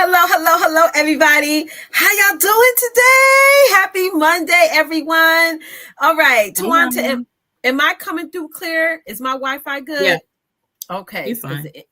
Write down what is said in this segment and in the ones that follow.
Hello, everybody. How y'all doing today? Happy Monday, everyone. All right, Hey, Twonta, am, honey. am I coming through clear? Is my Wi-Fi Yeah, good? Okay, you because fine. the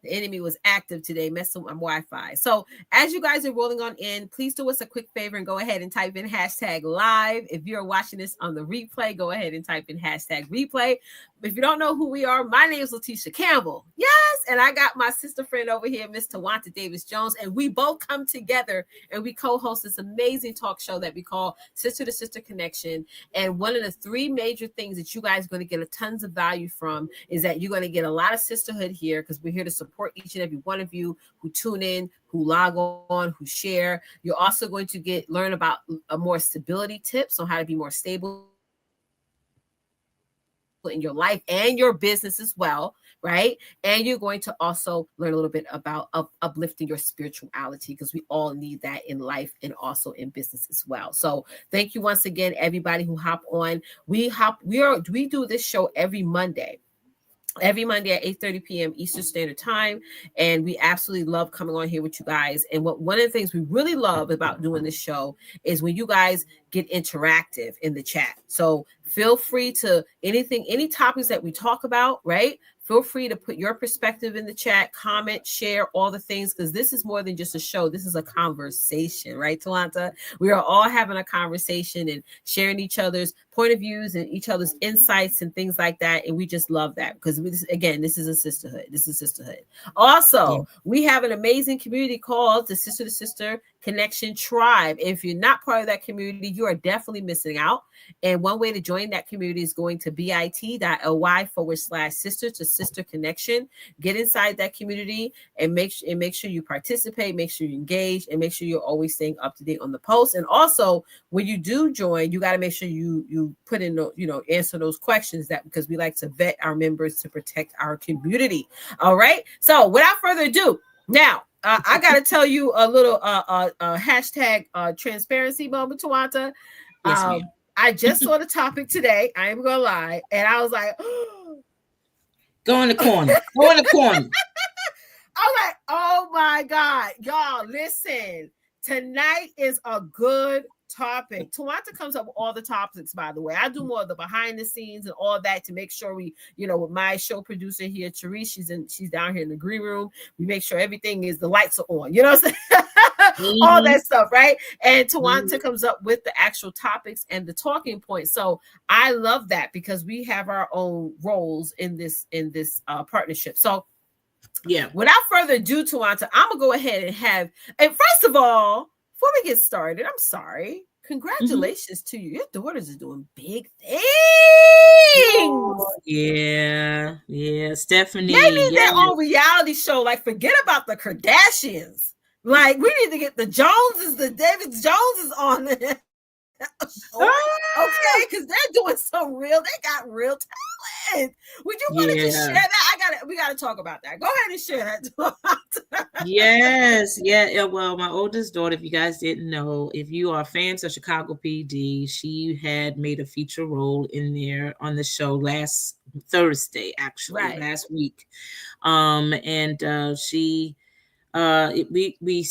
enemy was active today, messing with my Wi-Fi. So as you guys are rolling on in, please do us a quick favor and go ahead and type in hashtag live. If you're watching this on the replay, go ahead and type in hashtag replay. If you don't know who we are, my name is Leticia Campbell. Yes, and I got my sister friend over here, Miss Twonta Davis Jones, and we both come together and we co-host this amazing talk show that we call Sister to Sister Connection. And one of the three major things that you guys are going to get a tons of value from is that you're going to get a lot of sisterhood here because we're here to support each and every one of you who tune in, who log on, who share. You're also going to learn about a more stability tips on how to be more stable in your life and your business as well, right? And you're going to also learn a little bit about uplifting your spirituality because we all need that in life and also in business as well. So thank you once again, everybody who hop on. We do this show every Monday at 8:30 p.m. Eastern Standard Time. And we absolutely love coming on here with you guys. And one of the things we really love about doing this show is when you guys get interactive in the chat. So feel free to any topics that we talk about, right? Feel free to put your perspective in the chat, comment, share all the things, because this is more than just a show. This is a conversation, right, Twonta? We are all having a conversation and sharing each other's point of views and each other's insights and things like that. And we just love that because, this is a sisterhood. This is sisterhood. Yeah. Also, we have an amazing community called the Sister to Sister Connection Tribe. If you're not part of that community, you are definitely missing out. And one way to join that community is going to bit.ly/sister to sister connection. Get inside that community and make sure you participate, make sure you engage, and make sure you're always staying up to date on the posts. And also, when you do join, you got to make sure you put in answer those questions because we like to vet our members to protect our community. All right. So without further ado, now I got to tell you a little hashtag transparency moment, Twonta. Yes, ma'am. I just saw the topic today. I ain't gonna lie, and I was like, Go in the corner. Go in the corner. I'm like, oh my God, y'all, listen. Tonight is a good topic. Twonta comes up with all the topics, by the way. I do more of the behind the scenes and all that to make sure we, with my show producer here, Therese, she's down here in the green room. We make sure everything is, the lights are on, you know what I'm saying? All that stuff, right? And Twonta comes up with the actual topics and the talking points. So I love that because we have our own roles in this partnership. So Yeah. without further ado, Twonta, I'm gonna go ahead and first of all, before we get started, I'm sorry. Congratulations to you. Your daughters are doing big things. Oh, yeah. Stephanie. They need their own reality show. Like, forget about the Kardashians. Like, we need to get the Joneses, the David Joneses on it. Okay, because they're doing they got real talent. Would you want to just share that? We gotta talk about that. Go ahead and share that. Yes. Well, my oldest daughter, if you guys didn't know, if you are fans of Chicago PD, she had made a feature role in there on the show last Thursday, actually, last week. And she we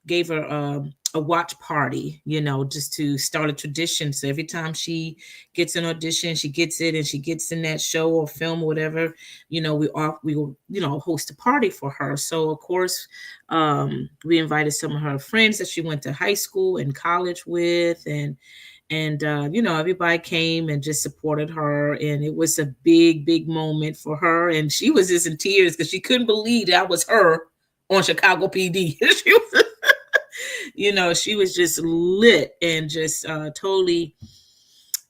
gave her a watch party, just to start a tradition. So every time she gets an audition, she gets it and she gets in that show or film or whatever, we will, host a party for her. So of course, we invited some of her friends that she went to high school and college with, and everybody came and just supported her. And it was a big moment for her. And she was just in tears because she couldn't believe that was her on Chicago PD. She was just lit and just totally,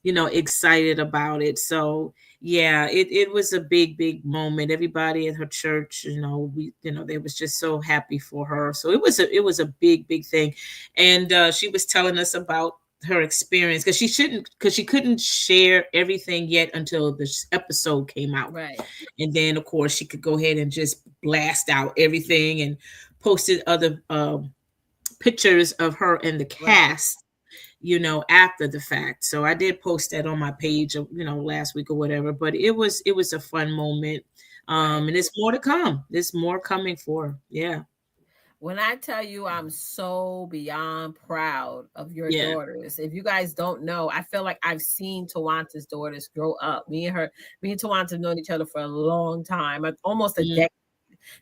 excited about it. So yeah, it was a big moment. Everybody at her church, they was just so happy for her. So it was a big thing. And she was telling us about her experience because she couldn't share everything yet until this episode came out. Right. And then of course she could go ahead and just blast out everything and posted other pictures of her and the cast, after the fact. So I did post that on my page, last week or whatever, but it was a fun moment. And there's more to come. There's more coming for her. Yeah. When I tell you I'm so beyond proud of your Yeah. daughters, if you guys don't know, I feel like I've seen Twanta's daughters grow up. Me and Twanta have known each other for a long time, almost a Mm-hmm. decade.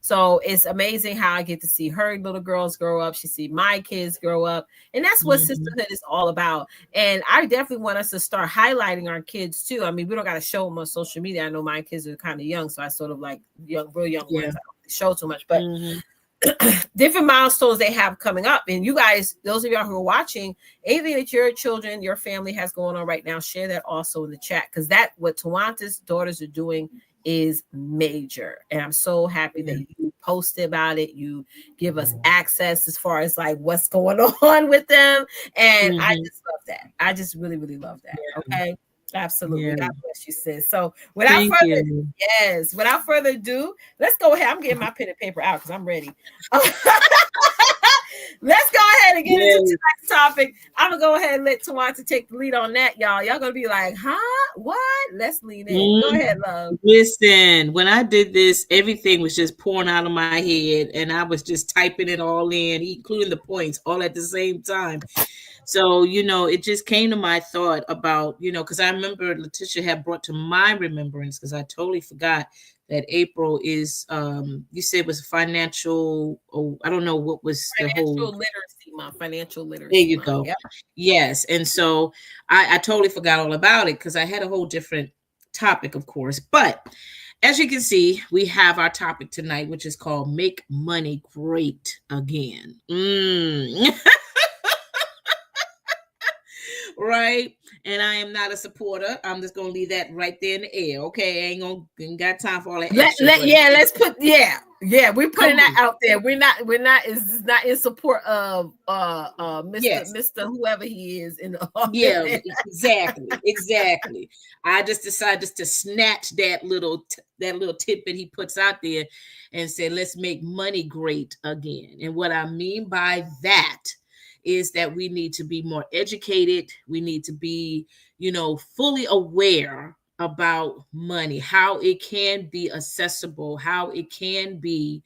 So it's amazing how I get to see her little girls grow up. She see my kids grow up. And that's what Mm-hmm. sisterhood is all about. And I definitely want us to start highlighting our kids too. I mean, we don't got to show them on social media. I know my kids are kind of young, so I sort of like real young Yeah. ones. I don't really show too much, but Mm-hmm. different milestones they have coming up. And you guys, those of y'all who are watching, anything that your children, your family has going on right now, share that also in the chat, because that what Twanta's daughters are doing is major. And I'm so happy that Yeah. you posted about it. You give us access as far as like what's going on with them. And I Mm-hmm. just love that. I just really, really love that. Okay. Absolutely. Yeah. God bless you, sis. So without Thank further, you. yes, without further ado, let's go ahead. I'm getting my pen and paper out because I'm ready. Let's go ahead and get into Yeah. tonight's topic. I'm gonna go ahead and let Twanta take the lead on that, y'all. Y'all gonna be like, huh? What? Let's lean in. Go Mm. ahead, love. Listen, when I did this, everything was just pouring out of my head, and I was just typing it all in, including the points, all at the same time. So, it just came to my thought about, because I remember Leticia had brought to my remembrance, because I totally forgot that April is, you said was financial, oh, I don't know what was the whole. Financial literacy month. Financial There literacy you month. go. Yep. Yes. And so I totally forgot all about it because I had a whole different topic, of course. But as you can see, we have our topic tonight, which is called Make Money Great Again. Right. And I am not a supporter. I'm just gonna leave that right there in the air. Okay. Ain't got time for all that extra. But Let's put we're come putting that on. out there. It's not in support of Yes. Mr. whoever he is in the office. Yeah, exactly. I just decided just to snatch that little tidbit he puts out there and say, let's make money great again. And what I mean by that is that we need to be more educated. We need to be, fully aware about money, how it can be accessible, how it can be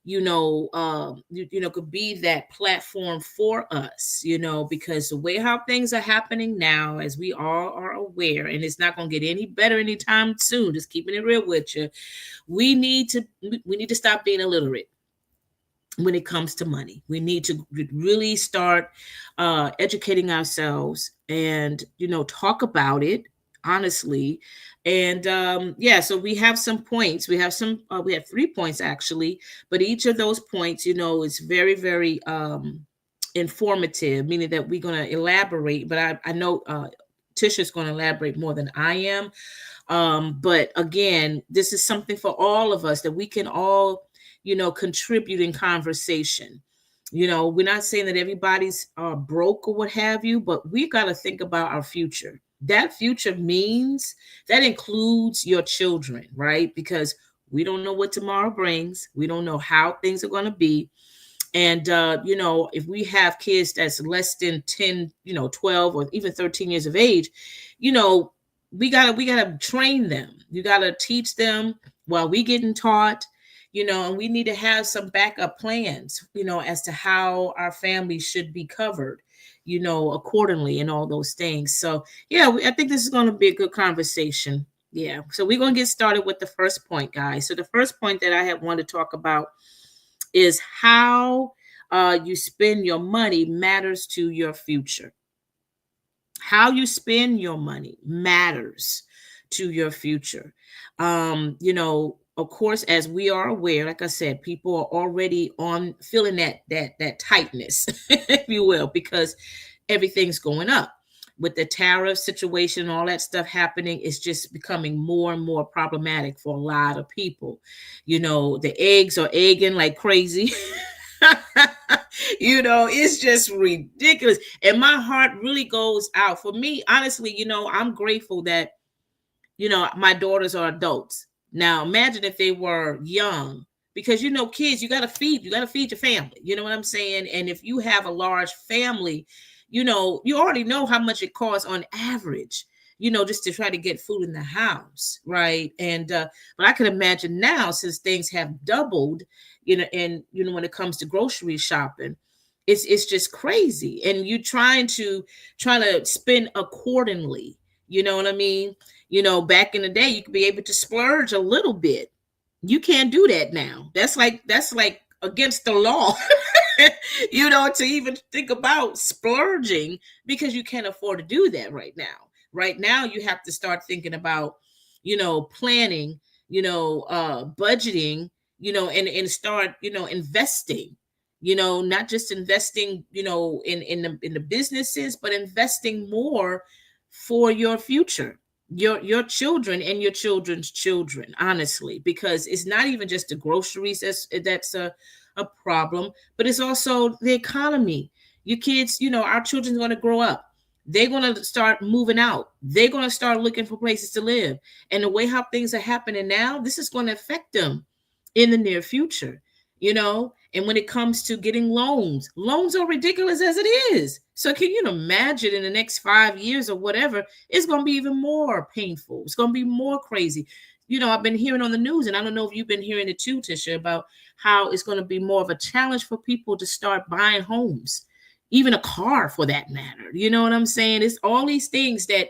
could be that platform for us, because the way how things are happening now, as we all are aware, and it's not going to get any better anytime soon, just keeping it real with you, we need to stop being illiterate when it comes to money. We need to really start educating ourselves and talk about it honestly. And so we have some points. We have 3 points actually, but each of those points is very, very informative, meaning that we're going to elaborate. But I know Tisha's going to elaborate more than I am. But again, this is something for all of us that we can all contribute in conversation. We're not saying that everybody's broke or what have you, but we got to think about our future. That future means that includes your children, right? Because we don't know what tomorrow brings. We don't know how things are going to be. And, if we have kids that's less than 10, 12 or even 13 years of age, we gotta train them. You gotta teach them while we getting taught, and we need to have some backup plans, as to how our family should be covered, accordingly and all those things. So yeah, I think this is going to be a good conversation. Yeah. So we're going to get started with the first point, guys. So the first point that I have wanted to talk about is how you spend your money matters to your future. How you spend your money matters to your future. Of course, as we are aware, like I said, people are already on feeling that tightness, if you will, because everything's going up. With the tariff situation and all that stuff happening, it's just becoming more and more problematic for a lot of people. The eggs are egging like crazy. It's just ridiculous. And my heart really goes out. For me, honestly, I'm grateful that, my daughters are adults. Now, imagine if they were young, because, kids, you got to feed your family. You know what I'm saying? And if you have a large family, you already know how much it costs on average, just to try to get food in the house, right? And but I can imagine now, since things have doubled, and when it comes to grocery shopping, it's just crazy, and you trying to spend accordingly. You know what I mean? Back in the day, you could be able to splurge a little bit. You can't do that now. That's like against the law. To even think about splurging, because you can't afford to do that right now. Right now, you have to start thinking about, planning, budgeting, and start, investing, not just investing, in the businesses, but investing more for your future, your children and your children's children, honestly, because it's not even just the groceries that's a problem, but it's also the economy. Your kids, our children's going to grow up. They're going to start moving out. They're going to start looking for places to live. And the way how things are happening now, this is going to affect them in the near future, And when it comes to getting loans are ridiculous as it is. So can you imagine in the next 5 years or whatever, it's going to be even more painful. It's going to be more crazy. I've been hearing on the news, and I don't know if you've been hearing it too, Tisha, about how it's going to be more of a challenge for people to start buying homes, even a car for that matter. You know what I'm saying? It's all these things that,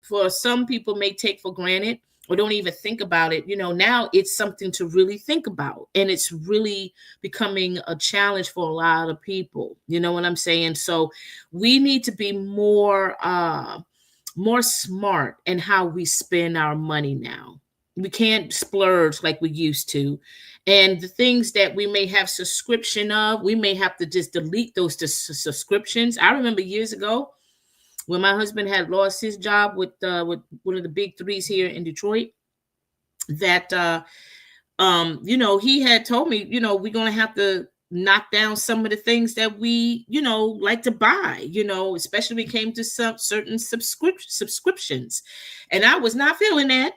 for some people may take for granted or don't even think about it. Now it's something to really think about, and it's really becoming a challenge for a lot of people. You know what I'm saying? So we need to be more smart in how we spend our money now. We can't splurge like we used to. And the things that we may have subscription of, we may have to just delete those subscriptions. I remember years ago when my husband had lost his job with one of the big threes here in Detroit, that he had told me, we're going to have to knock down some of the things that we, like to buy, especially when it came to some certain subscriptions. And I was not feeling that.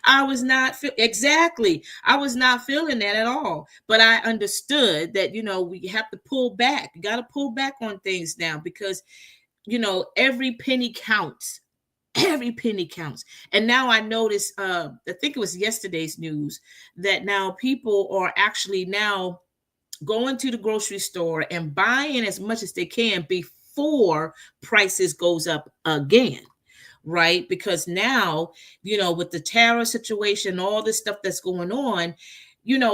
I was not feeling that at all. But I understood that, we have to pull back. You got to pull back on things now, because, every penny counts. Every penny counts. And now I notice, I think it was yesterday's news, that now people are actually now going to the grocery store and buying as much as they can before prices goes up again. Right? Because now, with the tariff situation, all this stuff that's going on,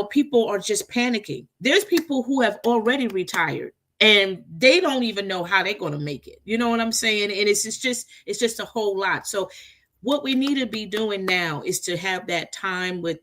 people are just panicking. There's people who have already retired, and they don't even know how they're going to make it. You know what I'm saying? And it's just a whole lot. So what we need to be doing now is to have that time with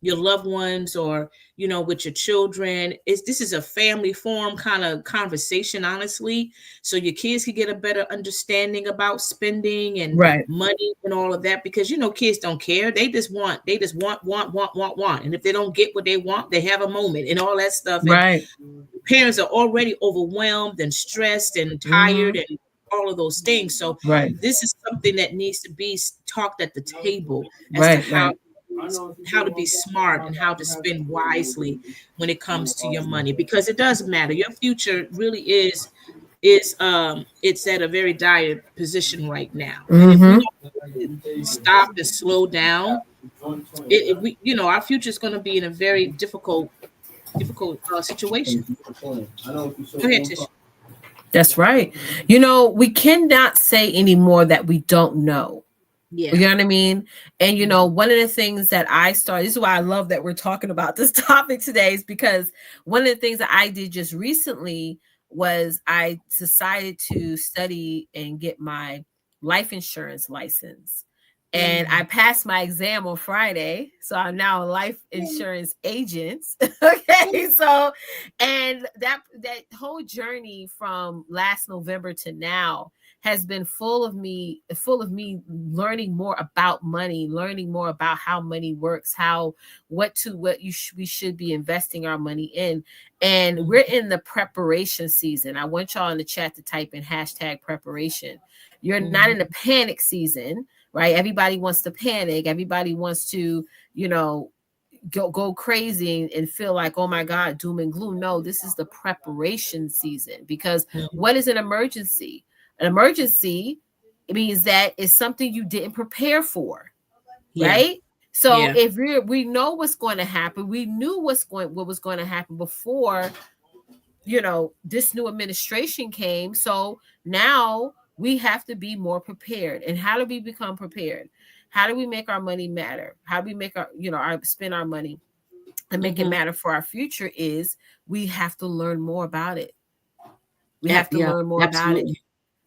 your loved ones, or, with your children. This is a family forum kind of conversation, honestly. So your kids can get a better understanding about spending and money and all of that, because, kids don't care. They just want. And if they don't get what they want, they have a moment and all that stuff. And parents are already overwhelmed and stressed and tired and all of those things. So this is something that needs to be talked at the table as to how to be smart and how to spend wisely when it comes to your money, because it does matter. Your future really is it's at a very dire position right now. And if we don't stop and slow down, our future is going to be in a very difficult situation. Go ahead, Tish. That's right. We cannot say anymore that we don't know. Yeah. You know what I mean? And, one of the things that this is why I love that we're talking about this topic today, is because one of the things that I did just recently was I decided to study and get my life insurance license. And I passed my exam on Friday. So I'm now a life insurance agent. Okay. So, and that whole journey from last November to now has been full of me learning more about money, learning more about how money works, we should be investing our money in. And we're in the preparation season. I want y'all in the chat to type in #preparation. You're not in the panic season, right? Everybody wants to panic. Everybody wants to, go crazy and feel like, oh my God, doom and gloom. No, this is the preparation season, because what is an emergency? An emergency it means that it's something you didn't prepare for, Yeah. right? So Yeah. if we know what's going to happen, we knew what was going to happen before, this new administration came. So now we have to be more prepared. And how do we become prepared? How do we make our money matter? How do we make our spend our money and make it Mm-hmm. matter for our future? Is we have to learn more about it. We Yeah. have to Yeah. learn more about it. Absolutely.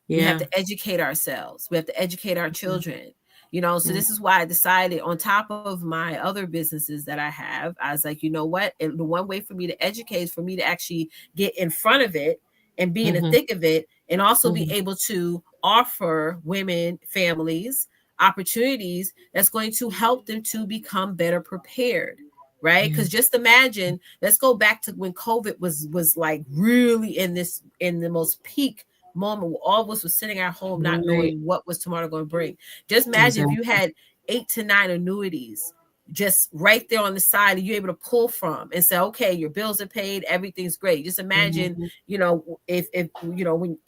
We have Yeah. to educate ourselves. We have to educate our Mhm. children. So this is why I decided, on top of my other businesses that I have, I was like, you know what? And the one way for me to educate is for me to actually get in front of it and be in the Mm-hmm. thick of it, and also be Mm-hmm. able to offer women, families, opportunities that's going to help them to become better prepared. Right? Yeah. Because just imagine, let's go back to when COVID was like really in the most peak moment where all of us was sitting at home not Right. knowing what was tomorrow going to bring. Just imagine if you Exactly. had 8 to 9 annuities just right there on the side, and you're able to pull from and say, okay, your bills are paid, everything's great. Just imagine, Mm-hmm. if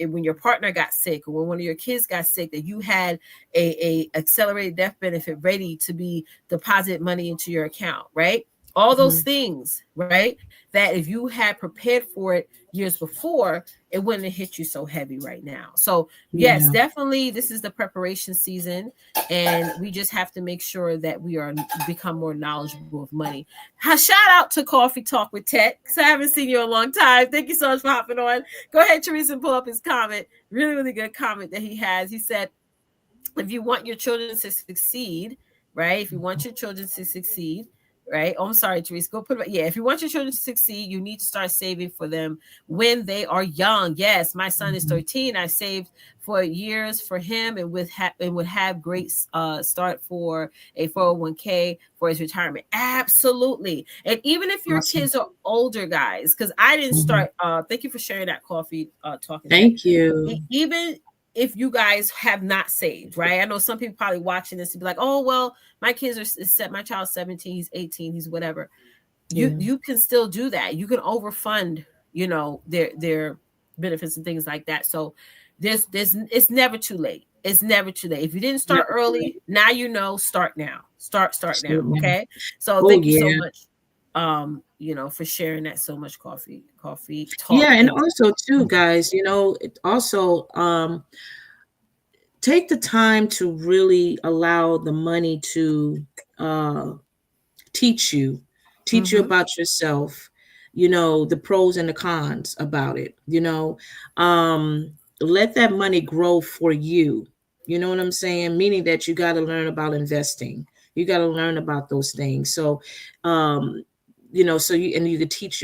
when your partner got sick, or when one of your kids got sick, that you had a accelerated death benefit ready to be deposit money into your account, right? All those Mm-hmm. things, right? That if you had prepared for it years before, it wouldn't have hit you so heavy right now. So yes, Yeah. definitely, this is the preparation season, and we just have to make sure that we are become more knowledgeable of money. Shout out to Coffee Talk with Ted, because I haven't seen you in a long time. Thank you so much for hopping on. Go ahead, Teresa, and pull up his comment. Really, really good comment that he has. He said, if you want your children to succeed, right? If you want your children to succeed, right? Oh, I'm sorry, Teresa. Go put it. Yeah, if you want your children to succeed, you need to start saving for them when they are young. Yes, my son is Mm-hmm. 13. I saved for years for him, and would have great start for a 401k for his retirement. Absolutely. And even if your Awesome. kids are older, guys, because I didn't Mm-hmm. start. Thank you for sharing that, Coffee Talking Tech. Thank you. Even if you guys have not saved, right? I know some people probably watching this and be like, "Oh, well, my kids are set. My child's 17, he's 18, he's whatever." You Yeah. you can still do that. You can overfund, their benefits and things like that. So there's it's never too late. It's never too late. If you didn't start Never too late. early, now start now. Start now. Absolutely. Okay. So Oh thank you so yeah. much, for sharing that so much. Coffee Yeah, talk and and also too, guys, it also take the time to really allow the money to uh teach you mm-hmm. about yourself, the pros and the cons about it, let that money grow for you. You know what I'm saying? Meaning that you got to learn about investing. You got to learn about those things. So so you can teach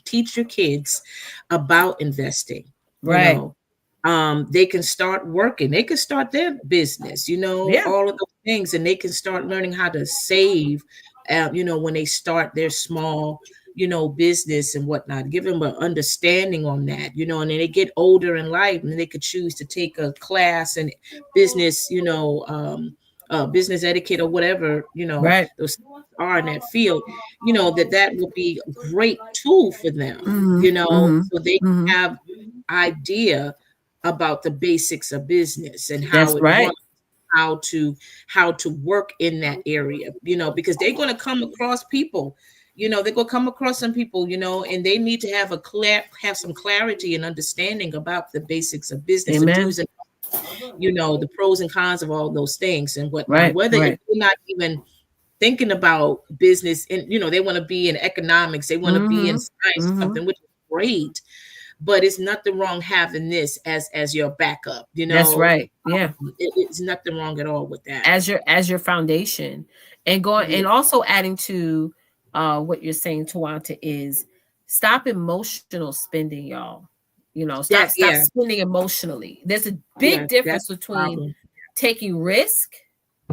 teach your kids about investing. you Right. know they can start working, they can start their business, Yeah. all of those things, and they can start learning how to save, when they start their small, business and whatnot. Give them an understanding on that, and then they get older in life, and they could choose to take a class in business, business etiquette or whatever, Right. those are in that field, that will be a great tool for them, Mm-hmm. Mm-hmm. so they Mm-hmm. have idea about the basics of business and how That's it runs, right. how to work in that area, because they're going to come across people, they're going to come across some people, and they need to have some clarity and understanding about the basics of business, the Amen. do's and the pros and cons of all those things and whatnot, Right. whether if Right. you're not even thinking about business, and they want to be in economics, they want to be in Mm-hmm. science or Mm-hmm. something, which is great, but it's nothing wrong having this as your backup, That's right. Yeah. it's nothing wrong at all with that. As your foundation, and going, Yeah. and also adding to what you're saying, Twonta, is stop emotional spending, y'all. That Stop yeah, spending emotionally. There's a big yeah, that's difference the between problem. taking risk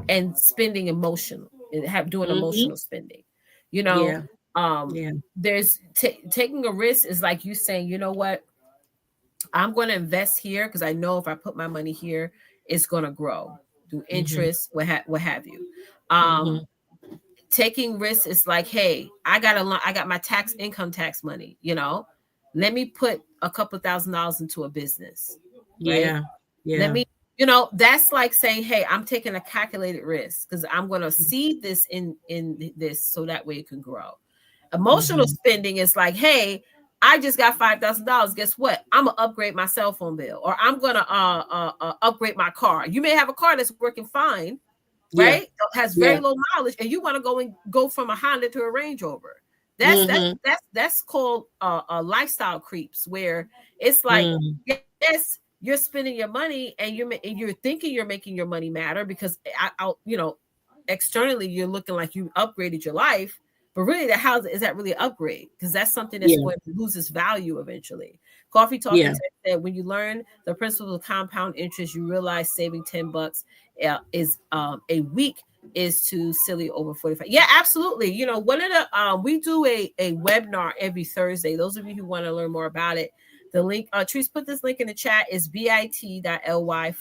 and spending emotional, and doing Hmm. emotional spending. You know, Yeah, um, yeah. there's taking a risk is like you saying, you know what, I'm going to invest here because I know if I put my money here, it's going to grow through Hmm. interest, what have you. Um, Hmm. Taking risks is like, hey, I got my income tax money. Let me put a couple $1,000s into a business, right? Yeah. Let Yeah. me, that's like saying, hey, I'm taking a calculated risk because I'm going to see this in this so that way it can grow. Emotional Mm-hmm. spending is like, hey, I just got $5,000. Guess what? I'm gonna upgrade my cell phone bill, or I'm gonna upgrade my car. You may have a car that's working fine, Yeah. right? Has very Yeah. low mileage, and you want to go from a Honda to a Range Rover. That's that's Mm-hmm. that's that's called lifestyle creeps, where it's like, Mm. yes, you're spending your money and you're thinking you're making your money matter because externally you're looking like you upgraded your life, but really how is that really an upgrade? Because that's something that's Yeah. going to lose its value eventually. Coffee Talking Yeah. Tech said, when you learn the principle of compound interest, you realize saving $10 is a week is too silly over 45. Yeah, absolutely. One of the we do a webinar every Thursday. Those of you who want to learn more about it, the link, Trees put this link in the chat, is bit.ly/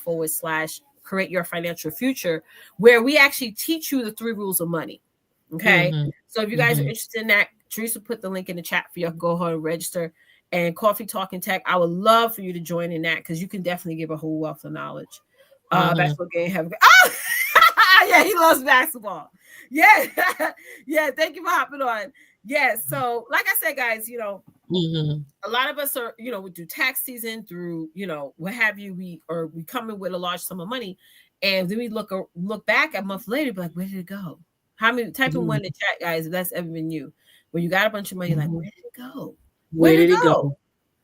create your financial future, where we actually teach you the 3 rules of money. Okay. Mm-hmm. So if you guys are Mm-hmm. interested in that, Teresa put the link in the chat for you. Go ahead and register. And Coffee Talking Tech, I would love for you to join in that because you can definitely give a whole wealth of knowledge. Mm-hmm. Basketball game have oh yeah, he loves basketball. Yeah. Yeah, thank you for hopping on. Yeah, so like I said, guys, Mm-hmm. a lot of us are, we do tax season through, what have you, we come in with a large sum of money, and then we look back a month later, be like, where did it go? How many? Type in one in the chat, guys, if that's ever been you, when you got a bunch of money, like, Mm-hmm. where did it go? Where Where did did it it go? go?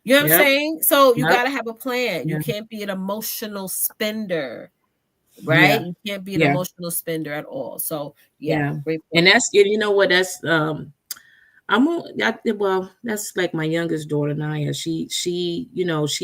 You know what I'm Yep. saying? So you Yep. got to have a plan. You Yeah. can't be an emotional spender, right? Yeah. You can't be an Yeah. emotional spender at all. So yeah, Yeah. great And point. that's, you know what, that's well, that's like my youngest daughter, Naya. She, she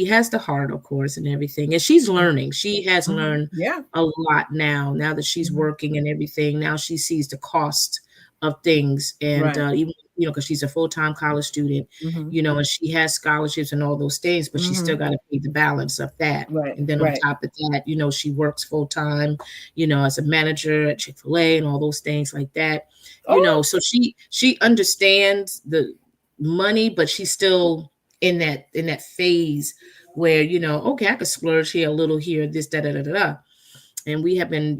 has the heart, of course, and everything. And she's learning. She has learned Yeah. a lot now that she's working and everything. Now she sees the cost of things. And Right. even, because she's a full-time college student, Mm-hmm. and she has scholarships and all those things, but she still got to pay the balance of that. Right. And then on Right. top of that, she works full-time, as a manager at Chick-fil-A and all those things like that. Oh. So she understands the money, but she's still in that phase where, okay, I could splurge here a little here, this, da da da da da. And we have been,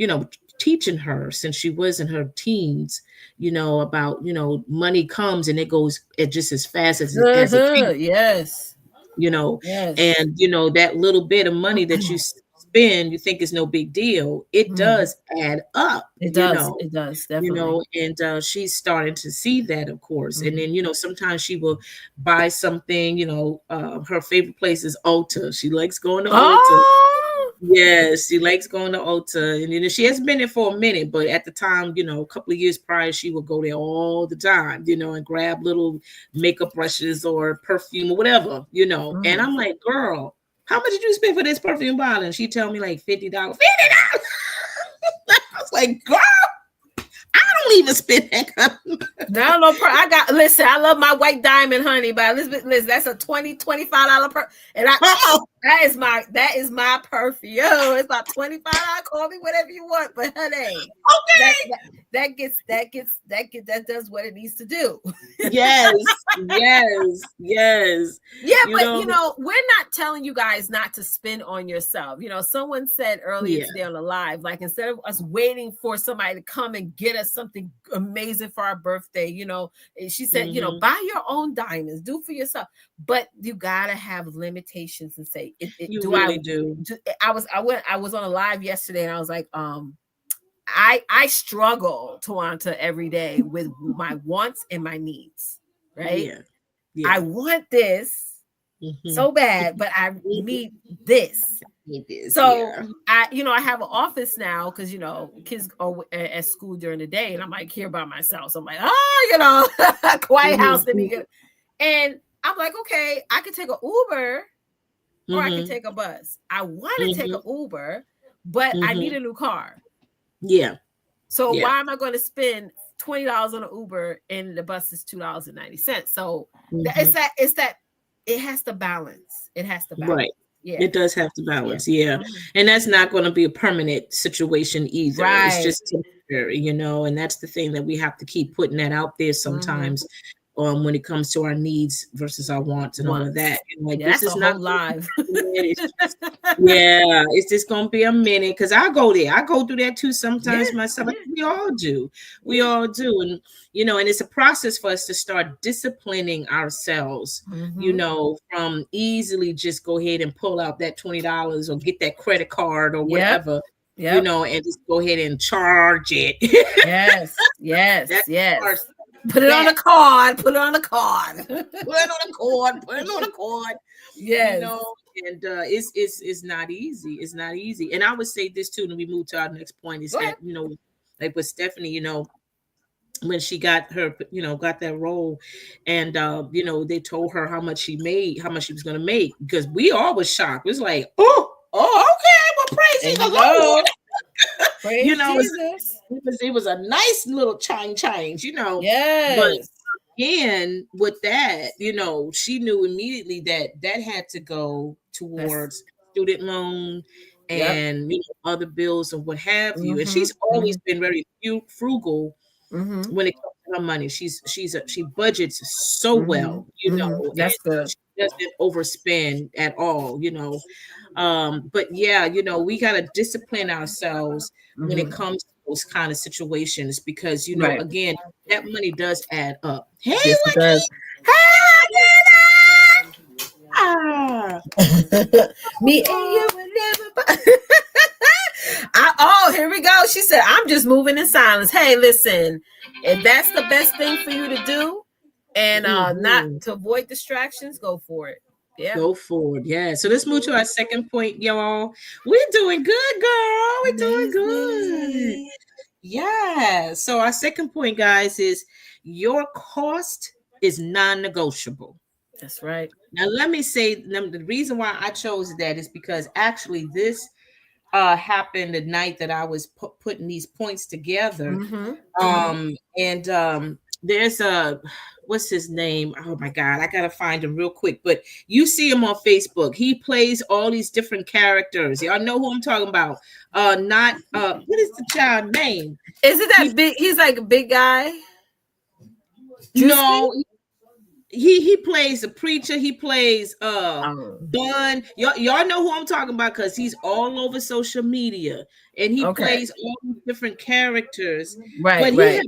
teaching her since she was in her teens, about, money comes and it goes just as fast as it can, Yes. you know, Yes. and that little bit of money that you spend, you think is no big deal. It Mhm. does add up, It does. It does, definitely. and she's starting to see that, of course. And Mhm. then, sometimes she will buy something, her favorite place is Ulta. She likes going to Ulta. Oh! Yes, she likes going to Ulta, and she hasn't been there for a minute, but at the time, a couple of years prior, she would go there all the time, and grab little makeup brushes or perfume or whatever, And Mhm. I'm like, girl, how much did you spend for this perfume bottle? And she tell me like $50. $50. I was like, girl, I don't even spend that kind of No, listen, I love my white diamond honey by Elizabeth Liz. That's a $25 per, and money. that is my perfume. It's about $25. Call me whatever you want, but honey, that Okay. that does what it needs to do. Yes, yes. Yeah, You but know, we're not telling you guys not to spend on yourself. Someone said earlier yeah. today on the live, like, instead of us waiting for somebody to come and get us something amazing for our birthday, she said, Mhm. buy your own diamonds, do for yourself. But you gotta have limitations and say, You really do. I was on a live yesterday and I was like, I struggle, Twonta, every day with my wants and my needs, right? Yeah. I Yeah. want this Mhm. so bad, but I need this. It is, So yeah. I have an office now because kids are at school during the day, and I'm like here by myself. So I'm like, quiet house. Mhm. And I'm like, okay, I could take an Uber or I could Mhm. take a bus. I want to take Mhm. an Uber, but I need Mhm. a new car. Yeah. So Yeah. why am I going to spend $20 on an Uber and the bus is $2.90? So Mhm. it's that it has to balance. It has to balance. Right. Yeah. It does have to Yeah. balance, yeah. Mhm. And that's not going to be a permanent situation either. It's Right. just temporary, and that's the thing that we have to keep putting that out there Mhm. sometimes. when it comes to our needs versus our wants and all of that. And like, Yeah, this that's is a not whole live. yeah, it's just gonna be a minute because I go there. I go through that too Yeah, sometimes myself. yeah, We all do. We yeah. all do. And and it's a process for us to start disciplining ourselves, from easily just go ahead and pull out that $20 or get that credit card or Yep, whatever, yep. and just go ahead and charge it. Yes, That yes, starts yes. Put it on that. the card. Put it on the card. Put it on the cord. Put it on the cord. Yes. And it's not easy. It's not easy. And I would say this too, and we move to our next point is Go that ahead. like with Stephanie, when she got her, got that role, and they told her how much she made, how much she was going to make, because we all was shocked. It was like, oh, okay, well, praise And the you go. Lord. Praise It was, Jesus. it was a nice little change, but Yes. again, with that, she knew immediately that that had to go That's towards student loan yep. and other bills and what have you. And Mm-hmm. she's always Mm-hmm. been very frugal Mm-hmm. when it comes to her money. She budgets so Mm-hmm. well, Mm-hmm. and That's good. she doesn't overspend at all. But yeah, we gotta discipline ourselves when it Mm-hmm. comes to those kind of situations because Right. again, that money does add up. Hey, Yes, it does. Ah, Me and you will never. Here we go. She said, "I'm just moving in silence." Hey, listen, if that's the best thing for you to do, and not mhm. to avoid distractions, go for it. Yeah. Go forward. Yeah. So let's move to our second point, y'all. We're doing good, girl. We're doing good. Amazing. Yeah. So our second point, guys, is your cost is non-negotiable. That's right. Now, let me say the reason why I chose that is because actually this happened the night that I was putting these points together. Mm-hmm. Mm-hmm. And there's a what's his name? Oh my God, I gotta find him real quick. But you see him on Facebook. He plays all these different characters. Y'all know who I'm talking about. Not what is the child name? Is it that big? He's like a big guy. No, he plays a preacher. He plays Oh, Bun. Y'all know who I'm talking about because he's all over social media and he okay. plays all these different characters. Right. But he Right. had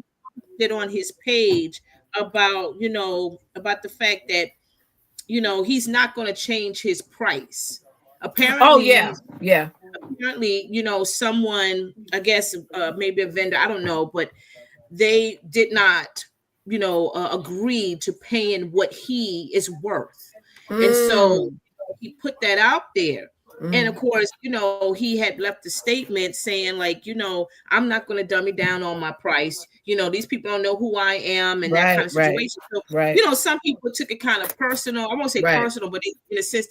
it on his page about about the fact that he's not going to change his price. Oh yeah. Apparently, Yeah. someone, I guess maybe a vendor, I don't know, but they did not agree to paying what he is worth. And so Mm. he put that out there. And of Mm. course, he had left a statement saying, like, I'm not going to dummy down on my price. These people don't know who I am and that kind Right. of Right. situation. So, Right. some people took it kind of personal. I won't say Right. personal, but in a sense,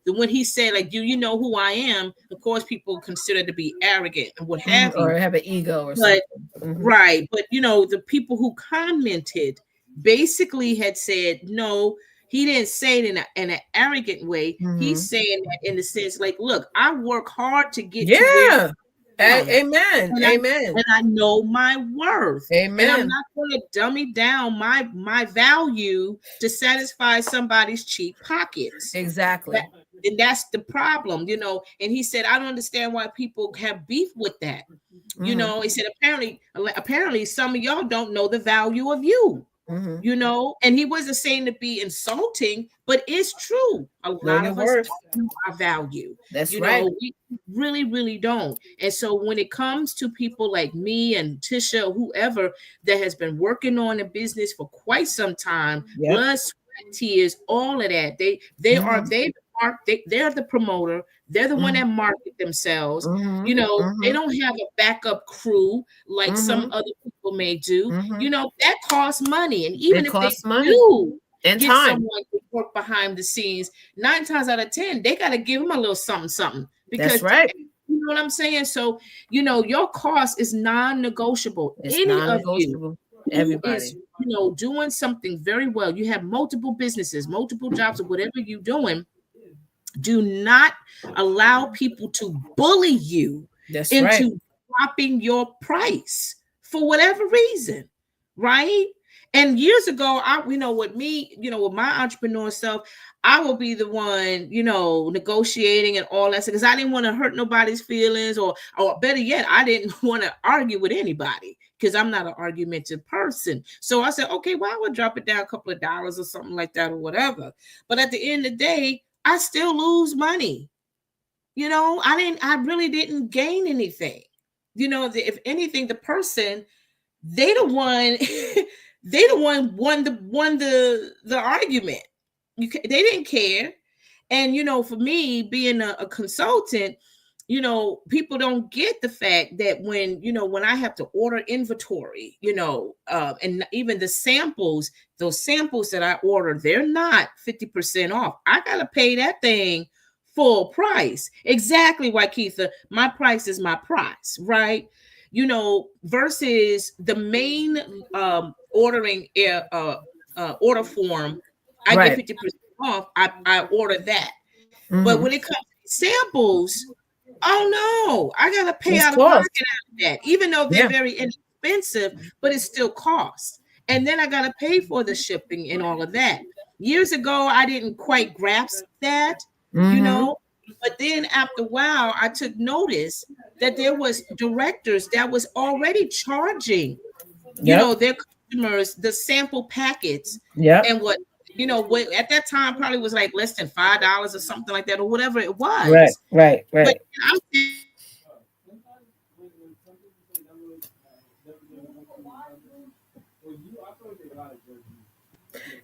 when he said, like, you know who I am, of course, people consider to be arrogant and what have Or you. have an ego or But something. Mm-hmm. right. But the people who commented basically had said, no, he didn't say it in an arrogant way. Mm-hmm. He's saying that in the sense, like, look, I work hard to get to where Yeah. Amen. and Amen. I know my worth. Amen. And I'm not going to dummy down my value to satisfy somebody's cheap pockets. Exactly. And that's the problem, And he said, I don't understand why people have beef with that. Mm-hmm. He said, apparently some of y'all don't know the value of you. Mm-hmm. And he wasn't saying to be insulting, but it's true. A lot of us don't know our value. That's right. We really, really don't. And so when it comes to people like me and Tisha, or whoever that has been working on a business for quite some time, blood, sweat, tears, all of that, they're the promoter. They're the one that market themselves. They don't have a backup crew like some other people may do. That costs money. And even if they do and get time. someone to work behind the scenes, 9 times out of 10, they got to give them a little something. Because that's right. You know what I'm saying? So, your cost is non-negotiable. It's Any non-negotiable. of you Everybody is, doing something very well. You have multiple businesses, multiple jobs, or whatever you're doing. Do not allow people to bully you into dropping your price for whatever reason, right? And years ago, with me, with my entrepreneur self, I will be the one, negotiating and all that, because I didn't want to hurt nobody's feelings, or better yet, I didn't want to argue with anybody, because I'm not an argumentative person. So I said, okay, well, I would drop it down a couple of dollars or something like that, or whatever. But at the end of the day, I still lose money. I really didn't gain anything. If anything, the person, they the one they the one won the argument. They didn't care. And for me being a consultant, people don't get the fact that when I have to order inventory, and even the samples, those samples that I order, they're not 50% off. I gotta pay that thing full price. Exactly, Wakeitha. My price is my price, right? Versus the main ordering order form, I get 50% off. I order that. Mm-hmm. But when it comes to samples, oh no, I gotta pay out of pocket out of that, even though they're very inexpensive, but it still costs. And then I gotta pay for the shipping and all of that. Years ago, I didn't quite grasp that, but then after a while, I took notice that there was directors that was already charging, their customers the sample packets, and what at that time probably was like less than $5 or something like that, or whatever it was. Right. But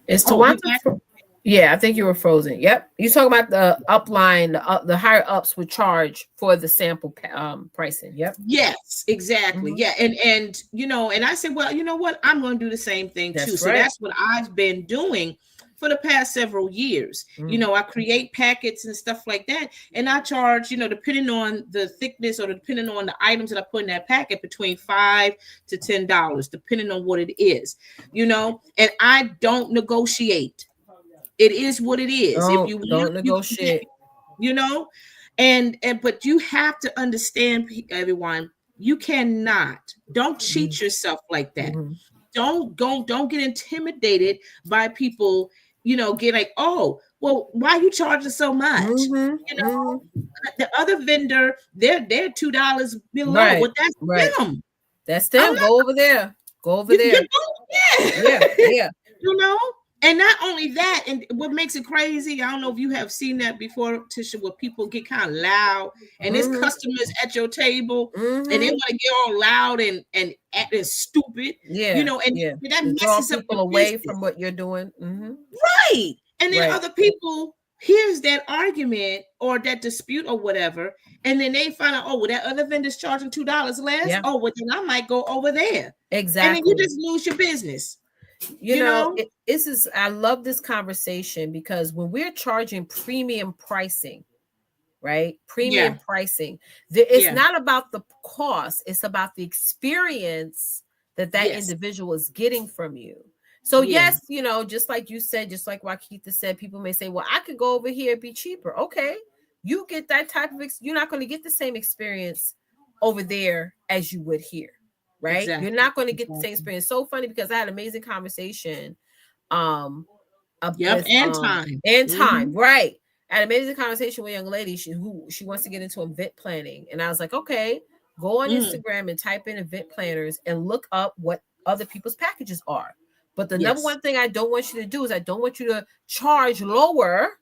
it's Twonta. Yeah, I think you were frozen. Yep. You're talking about the upline, the higher ups would charge for the sample pricing. Yep. Yes, exactly. Mm-hmm. Yeah. And I said, well, you know what? I'm going to do the same thing too. So that's what I've been doing for the past several years. Mm-hmm. I create packets and stuff like that. And I charge, depending on the thickness or depending on the items that I put in that packet, between $5 to $10, depending on what it is, and I don't negotiate. It is what it is. If you don't negotiate, but you have to understand, everyone, you don't cheat yourself like that. Mm-hmm. Don't get intimidated by people, get like, oh, well, why are you charging so much? Mm-hmm. The other vendor, they're $2 below. Right. Well, that's them. That's them. Go over there. Yeah. And not only that, and what makes it crazy, I don't know if you have seen that before, Tisha, where people get kind of loud and there's customers at your table and they want to get all loud and acting stupid. Yeah. That messes up people away business from what you're doing. Mm-hmm. Right. And then other people hears that argument or that dispute or whatever, and then they find out, oh, well, that other vendor's charging $2 less. Yeah. Oh, well, then I might go over there. Exactly. And then you just lose your business. I love this conversation, because when we're charging premium pricing, right? Pricing, it's not about the cost, it's about the experience that individual is getting from you. So yes, just like you said, just like Wakeitha said, people may say, well, I could go over here and be cheaper. Okay, you get that type of you're not going to get the same experience over there as you would here. Right. Exactly. You're not going to get the same experience. So funny, because I had an amazing conversation. Time. Right. I had an amazing conversation with a young lady she wants to get into event planning. And I was like, okay, go on Instagram and type in event planners and look up what other people's packages are. But the number one thing I don't want you to do is I don't want you to charge lower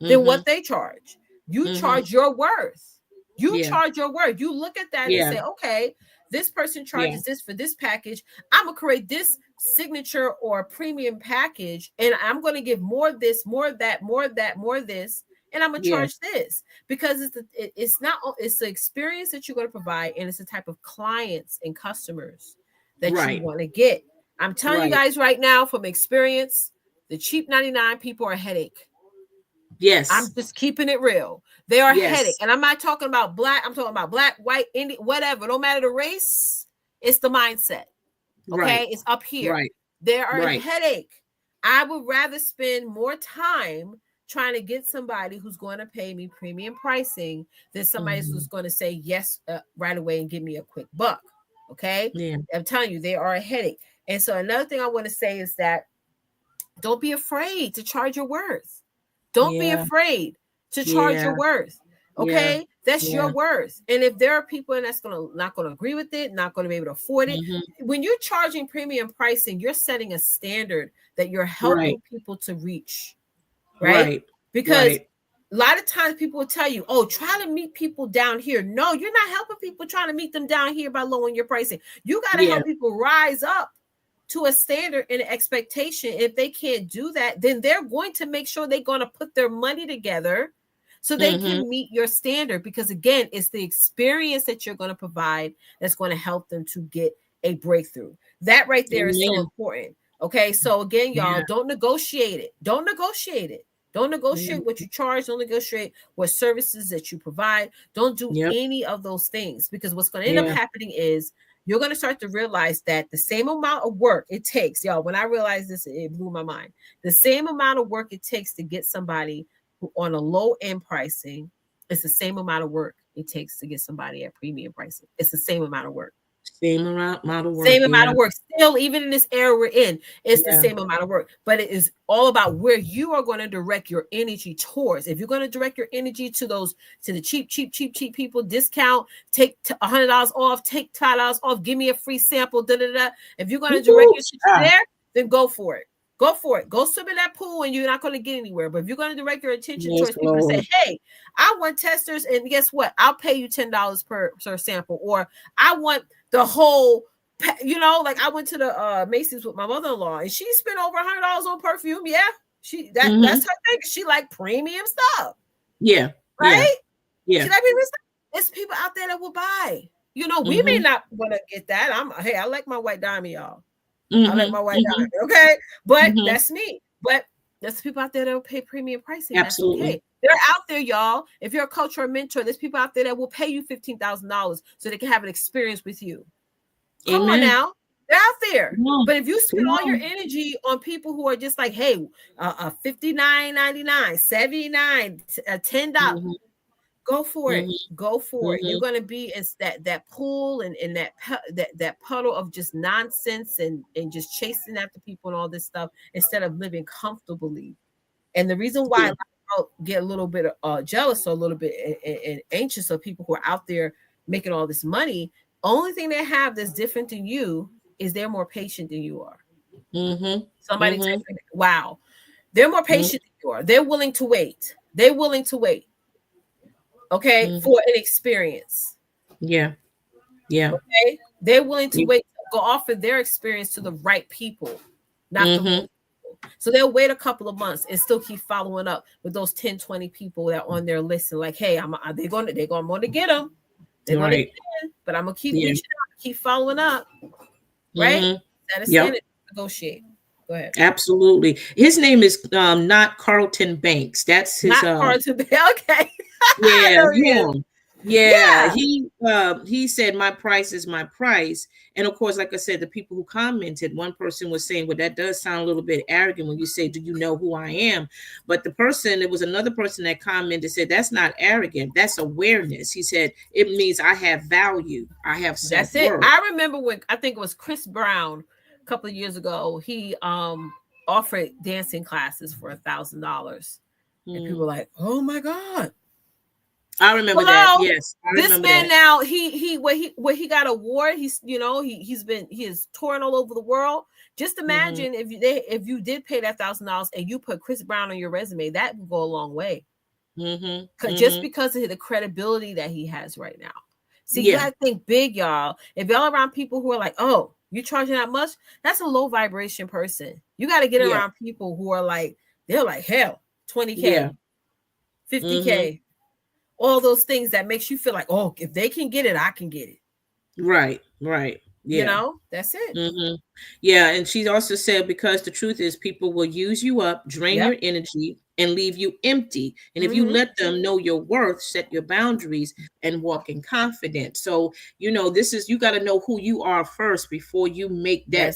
than what they charge. You charge your worth. Charge your worth. You look at that and say, okay, this person charges this for this package. I'm going to create this signature or premium package, and I'm going to give more of this, more of that, more of that, more of this, and I'm going to charge this, because it's the experience that you're going to provide, and it's the type of clients and customers that you want to get. I'm telling you guys right now from experience, the cheap 99 people are a headache. Yes. I'm just keeping it real. They are a headache. And I'm not talking about black. I'm talking about black, white, Indian, whatever. No matter the race, it's the mindset. Okay. Right. It's up here. Right. They are a headache. I would rather spend more time trying to get somebody who's going to pay me premium pricing than somebody who's going to say yes right away and give me a quick buck. Okay. Yeah. I'm telling you, they are a headache. And so another thing I want to say is that don't be afraid to charge your worth. Don't be Yeah. afraid to charge Yeah. your worth. Yeah. Okay, that's your Yeah. worth. And if there are people that's gonna not gonna agree with it, not gonna be able to afford it, Mm-hmm. when you're charging premium pricing, you're setting a standard that you're Right. helping people to reach, right? Right. Because Right. a lot of times people will tell you, oh, try to meet people down here. No, you're not helping people trying to meet them down here by lowering your pricing. You got to Yeah. help people rise up to a standard and an expectation. If they can't do that, then they're going to make sure they're going to put their money together so they Mm-hmm. can meet your standard. Because again, it's the experience that you're going to provide that's going to help them to get a breakthrough. That right there is so Amen. important. Okay, so again, y'all, Yeah. don't negotiate it. Don't negotiate it. Don't Yeah. negotiate what you charge. Don't negotiate what services that you provide. Don't do Yep. any of those things, because what's going to end up Yeah. happening is you're going to start to realize that the same amount of work it takes, y'all, when I realized this, it blew my mind. The same amount of work it takes to get somebody who on a low end pricing, it's the same amount of work it takes to get somebody at premium pricing. It's the same amount of work. Same amount of work. Same amount Yeah. of work. Still, even in this era we're in, it's the Yeah. same amount of work. But it is all about where you are going to direct your energy towards. If you're going to direct your energy to the cheap people, discount, take $100 off, take $5 off, give me a free sample, da da da. If you're going to direct Woo, your attention child. there, then go for it. Go for it. Go swim in that pool and you're not going to get anywhere. But if you're going to direct your attention Yes, towards people to say, Lord. hey, I want testers, and guess what? I'll pay you $10 per sample, or I want the whole, like I went to the Macy's with my mother-in-law and she spent over $100 on perfume. Yeah, that's Mm-hmm. her thing. She like premium stuff, Yeah. Yeah. right? Yeah. She like premium stuff. It's people out there that will buy. We may Mm-hmm. not want to get that. I like my white diamond, y'all. I like Mm-hmm. my white Mm-hmm. diamond, okay? But Mm-hmm. that's me. But there's people out there that will pay premium pricing. That's Absolutely. okay. They're out there, y'all. If you're a coach or a mentor, there's people out there that will pay you $15,000 so they can have an experience with you. Come on Amen. now. They're out there. Come on. But if you spend Come all your on. energy on people who are just like, hey, $59.99, $79, $10, Mm-hmm. go for it. Mm-hmm. Go for it. You're Mm-hmm. going to be in that pool and that puddle of just nonsense and just chasing after people and all this stuff instead of living comfortably. And the reason why Yeah. I get a little bit jealous or a little bit and anxious of people who are out there making all this money, only thing they have that's different than you is they're more patient than you are. Mm-hmm. Somebody Mm-hmm. type, wow, they're more Mm-hmm. patient than you are. They're willing to wait. They're willing to wait. Okay, Mm-hmm. for an experience. Yeah. Yeah. Okay, they're willing to Yeah. wait to go offer their experience to the right people, not the Mm-hmm. wrong people. So they'll wait a couple of months and still keep following up with those 10, 20 people that are on their list and like, hey, they're going to get them. They're going to get Right. in, but I'm gonna keep Yeah. reaching out, keep following up, right? Mm-hmm. That is Yep. standard. Negotiate. Go ahead. Absolutely. His name is not Carlton Banks. That's his Not hard to be. Okay. I yeah, know he is. him. Yeah, Yeah. he said my price is my price. And of course, like I said, the people who commented, one person was saying, well, that does sound a little bit arrogant when you say, do you know who I am? But it was another person that commented, said, that's not arrogant, that's awareness. He said, it means I have value, I have That's it. self-worth. I remember when I think it was Chris Brown a couple of years ago. He offered dancing classes for $1,000, and people were like, "Oh my god!" I remember that. Hello, Yes, I this remember man that. now he got award. He is touring all over the world. Just imagine if you did pay that $1,000 and you put Chris Brown on your resume, that would go a long way. Just because of the credibility that he has right now. See, you gotta think big, y'all. If y'all around people who are like, oh, you charging that much, that's a low vibration person. You got to get around people who are like, they're like, hell, 20K, 50K, all those things that makes you feel like, oh, if they can get it, I can get it. Right. Yeah. That's it. Yeah, and she also said, because the truth is people will use you up, drain your energy, and leave you empty. And if you let them know your worth, set your boundaries, and walk in confidence. So, this is, you got to know who you are first before you make that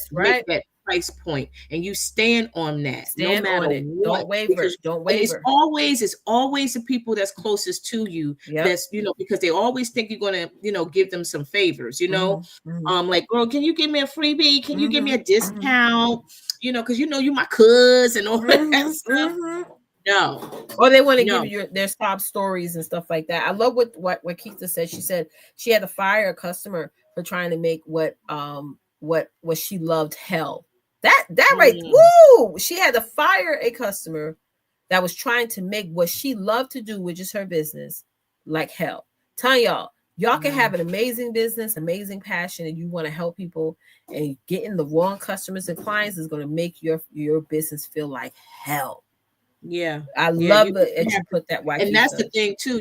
price point, and you stand on that no Stand matter on it. what. Don't waver. Because Don't and waver. it's always the people that's closest to you, Yep. that's, because they always think you're gonna, give them some favors, like, girl, can you give me a freebie? Can you give me a discount? Because you my cousin and all that stuff. No, Or they want to give no. you their sob stories and stuff like that. I love what Keitha said. She said she had to fire a customer for trying to make what she loved hell. That right. Woo! She had to fire a customer that was trying to make what she loved to do, which is her business, like hell. Tell y'all can have an amazing business, amazing passion, and you want to help people, and getting the wrong customers and clients is going to make your business feel like hell. Yeah. I love that you put that. And that's the thing too.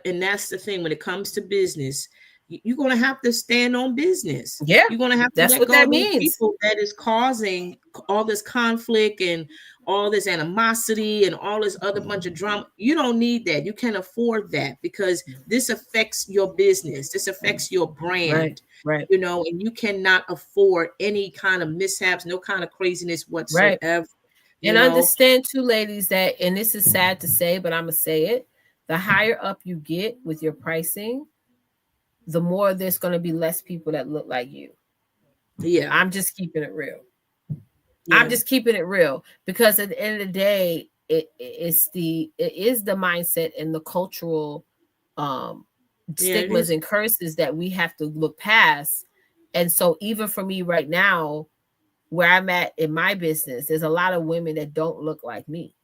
And that's the thing when it comes to business, you're gonna have to stand on business. Yeah, you're gonna have to that's let what go that of those means. people that is causing all this conflict and all this animosity and all this other bunch of drama. You don't need that. You can't afford that, because this affects your business. This affects your brand. Right. And you cannot afford any kind of mishaps, no kind of craziness whatsoever. Right. And understand too, ladies, that, and this is sad to say, but I'm gonna say it, the higher up you get with your pricing, the more there's going to be less people that look like you. Yeah. I'm just keeping it real. I'm just keeping it real, because at the end of the day, it is the mindset and the cultural stigmas and curses that we have to look past. And so even for me right now, where I'm at in my business, there's a lot of women that don't look like me.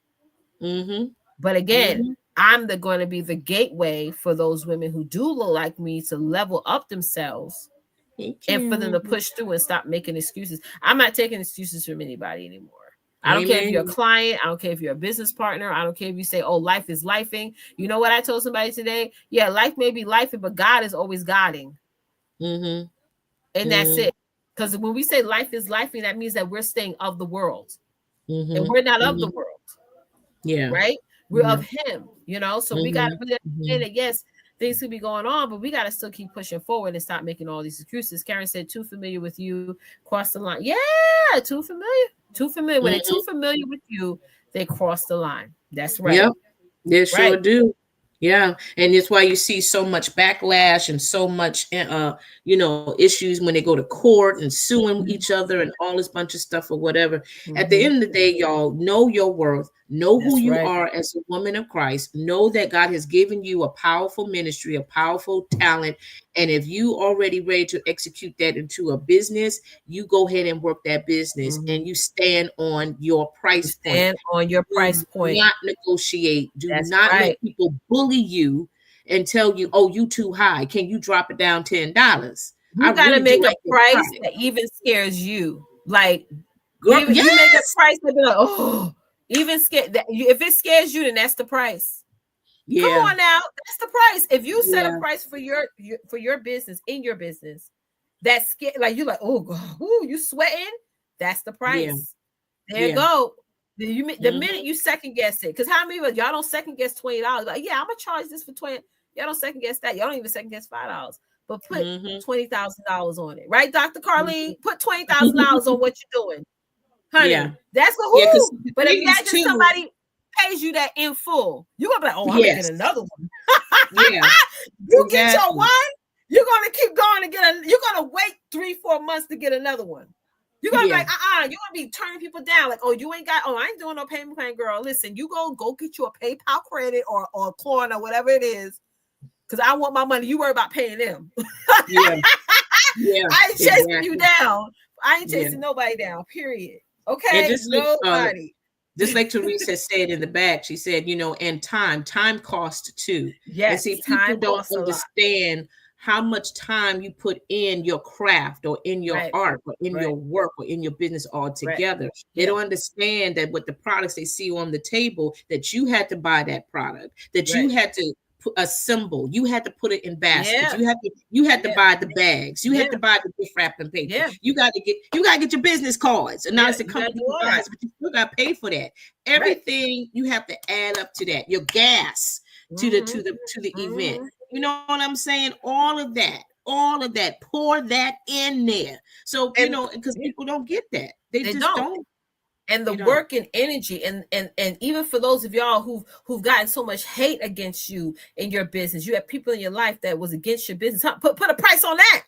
But again, I'm going to be the gateway for those women who do look like me to level up themselves and for them to push through and stop making excuses. I'm not taking excuses from anybody anymore. I don't care if you're a client. I don't care if you're a business partner. I don't care if you say, oh, life is lifing. You know what I told somebody today? Yeah, life may be lifing, but God is always guiding. And that's it. Because when we say life is lifing, that means that we're staying of the world. And we're not of the world. Yeah. Right? We're of him, so we got to understand that, yes, things could be going on, but we got to still keep pushing forward and stop making all these excuses. Karen said, too familiar with you, cross the line. Yeah, too familiar. When they're too familiar with you, they cross the line. That's right. Yep, they sure do. Yeah, and it's why you see so much backlash and so much, issues when they go to court and suing each other and all this bunch of stuff or whatever. At the end of the day, y'all, know your worth, know who you are as a woman of Christ, know that God has given you a powerful ministry, a powerful talent. And if you already ready to execute that into a business, you go ahead and work that business and you stand on your price point. Stand on your price point. Do not negotiate. Do not let people bully you and tell you, oh, you too high. Can you drop it down $10? You gotta make a price that even scares you. Like, girl, you make a price that be like, oh, even scared. If it scares you, then that's the price. Come on now, that's the price. If you set a price for your business, in your business, that's scary. Like, you're like, oh God, ooh, you sweating? That's the price. There you go. The minute you second guess it, because how many of y'all don't second guess $20? Like, yeah, I'm gonna charge this for $20. Y'all don't second guess that. Y'all don't even second guess $5. But put $20,000 on it, right, Dr. Carleen? Put $20,000 on what you're doing, honey. That's who. But imagine somebody pays you that in full. You're gonna be like, oh, I'm gonna get another one. You get your one, you're gonna keep going and you're gonna wait 3-4 months to get another one. You're gonna be like, you're gonna be turning people down, like, oh, you ain't got, I ain't doing no payment plan, girl. Listen, you go get you a PayPal credit or coin or whatever it is, because I want my money. You worry about paying them. I ain't chasing you down. I ain't chasing nobody down, period. Okay, nobody. Just like Teresa said in the back, she said, and time costs too. Yes, and see, people don't understand how much time you put in your craft or in your art or in your work or in your business altogether. They don't understand that with the products they see on the table, that you had to buy that product, that you had to assemble, you had to put it in baskets, you had to buy the bags, you had to buy the gift wrapping paper, you got to get your business cards, and now it's the company buys, but you still got to pay for that. Everything you have to add up to that, your gas to the event. You know what I'm saying? All of that all of that, pour that in there. So, And because people don't get that. They just don't. don't. And the work and energy, and even for those of y'all who've gotten so much hate against you in your business, you have people in your life that was against your business. Put a price on that.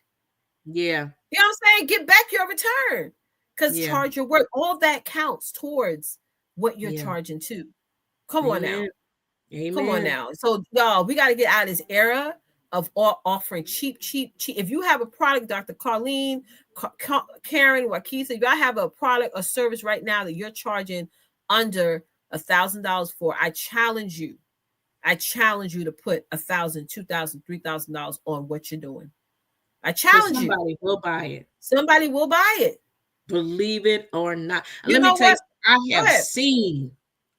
Yeah. You know what I'm saying? Get back your return, because charge your work. All that counts towards what you're charging to. Come on now. Amen. Come on now. So y'all, we got to get out of this era of offering cheap. If you have a product, Dr. Carlene, Karen, Wakisa, if y'all have a product or service right now that you're charging under $1,000 for, I challenge you to put $1,000, $2,000, $3,000 on what you're doing. I challenge you. Somebody will buy it. Somebody will buy it. Believe it or not. Let me tell you,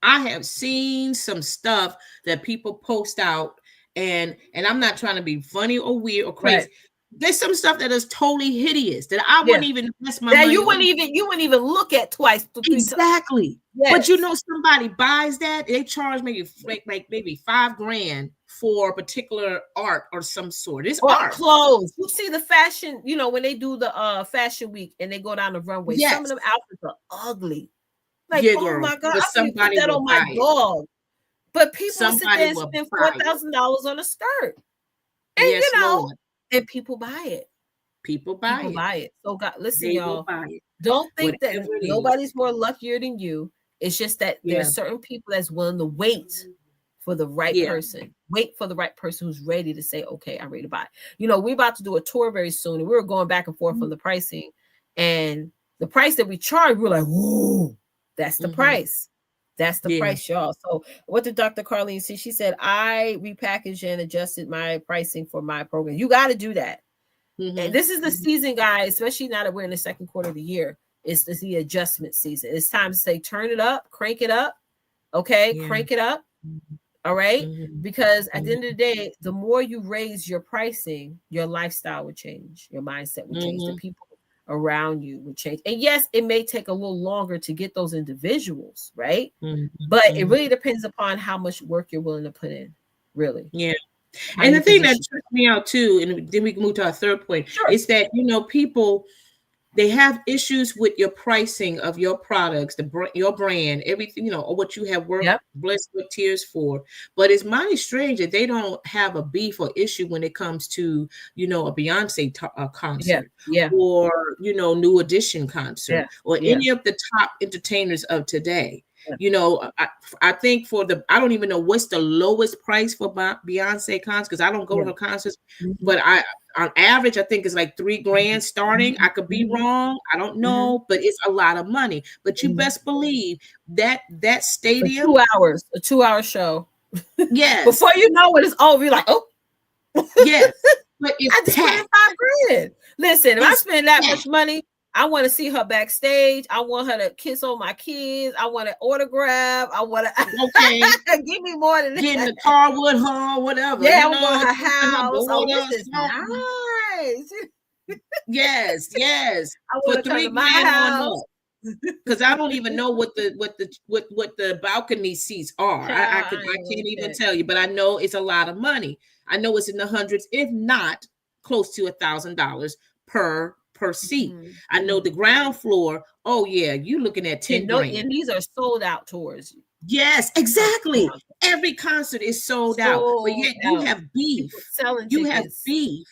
I have seen some stuff that people post out, and I'm not trying to be funny or weird or crazy. Right. There's some stuff that is totally hideous that I wouldn't even invest my money. You wouldn't even look at twice. Exactly. Yes. But somebody buys that, they charge maybe maybe $5,000 for a particular art or some sort. It's art. Clothes. You see the fashion, when they do the fashion week and they go down the runway. Yes. Some of them outfits are ugly. Like, oh my God, I can put that on my dog. But people sit there and spend $4,000 on a skirt. And Lord. And people buy it. People buy it. So God, listen, y'all. Don't think that nobody's more luckier than you. It's just that there's certain people that's willing to wait for the right person. Wait for the right person who's ready to say, okay, I'm ready to buy. We're about to do a tour very soon, and we were going back and forth on the pricing. And the price that we charge, we're like, whoa, that's the price. That's the price, y'all. So what did Dr. Carlene say? She said, I repackaged and adjusted my pricing for my program. You got to do that. And this is the season, guys, especially now that we're in the second quarter of the year. It's the adjustment season. It's time to say, turn it up, crank it up. Okay, crank it up. All right. Because at the end of the day, the more you raise your pricing, your lifestyle would change. Your mindset would change. The people around you would change. And yes, it may take a little longer to get those individuals, right? But it really depends upon how much work you're willing to put in, really. Yeah. And the thing that tripped me out too, and then we can move to our third point, is that, people, they have issues with your pricing of your products, your brand, everything, or what you have worked, blessed with tears for. But it's mighty strange that they don't have a beef or issue when it comes to, a Beyonce concert, or, New Edition concert, or any of the top entertainers of today. I think I don't even know what's the lowest price for Beyonce concerts, because I don't go to her concerts, but on average, I think it's like $3,000 starting. I could be wrong. I don't know, but it's a lot of money. But you best believe that stadium, a 2-hour show. Yes. Before you know it, it's over. You're like, oh, yes. But I just spent $5,000. Listen, if I spend that much money, I want to see her backstage. I want her to kiss on my kids. I want an autograph. I want to give me more than that. Get in the car with her, whatever. Yeah, I want her house. Oh, this is nice. Yes. I want to come to my house. Because I don't even know what the balcony seats are. I can't even tell you, but I know it's a lot of money. I know it's in the hundreds, if not close to $1,000 per seat. I know the ground floor. Oh yeah, you looking at $10,000. And these are sold out tours. Yes, exactly. Every concert is sold out. But yet you have beef. You have beef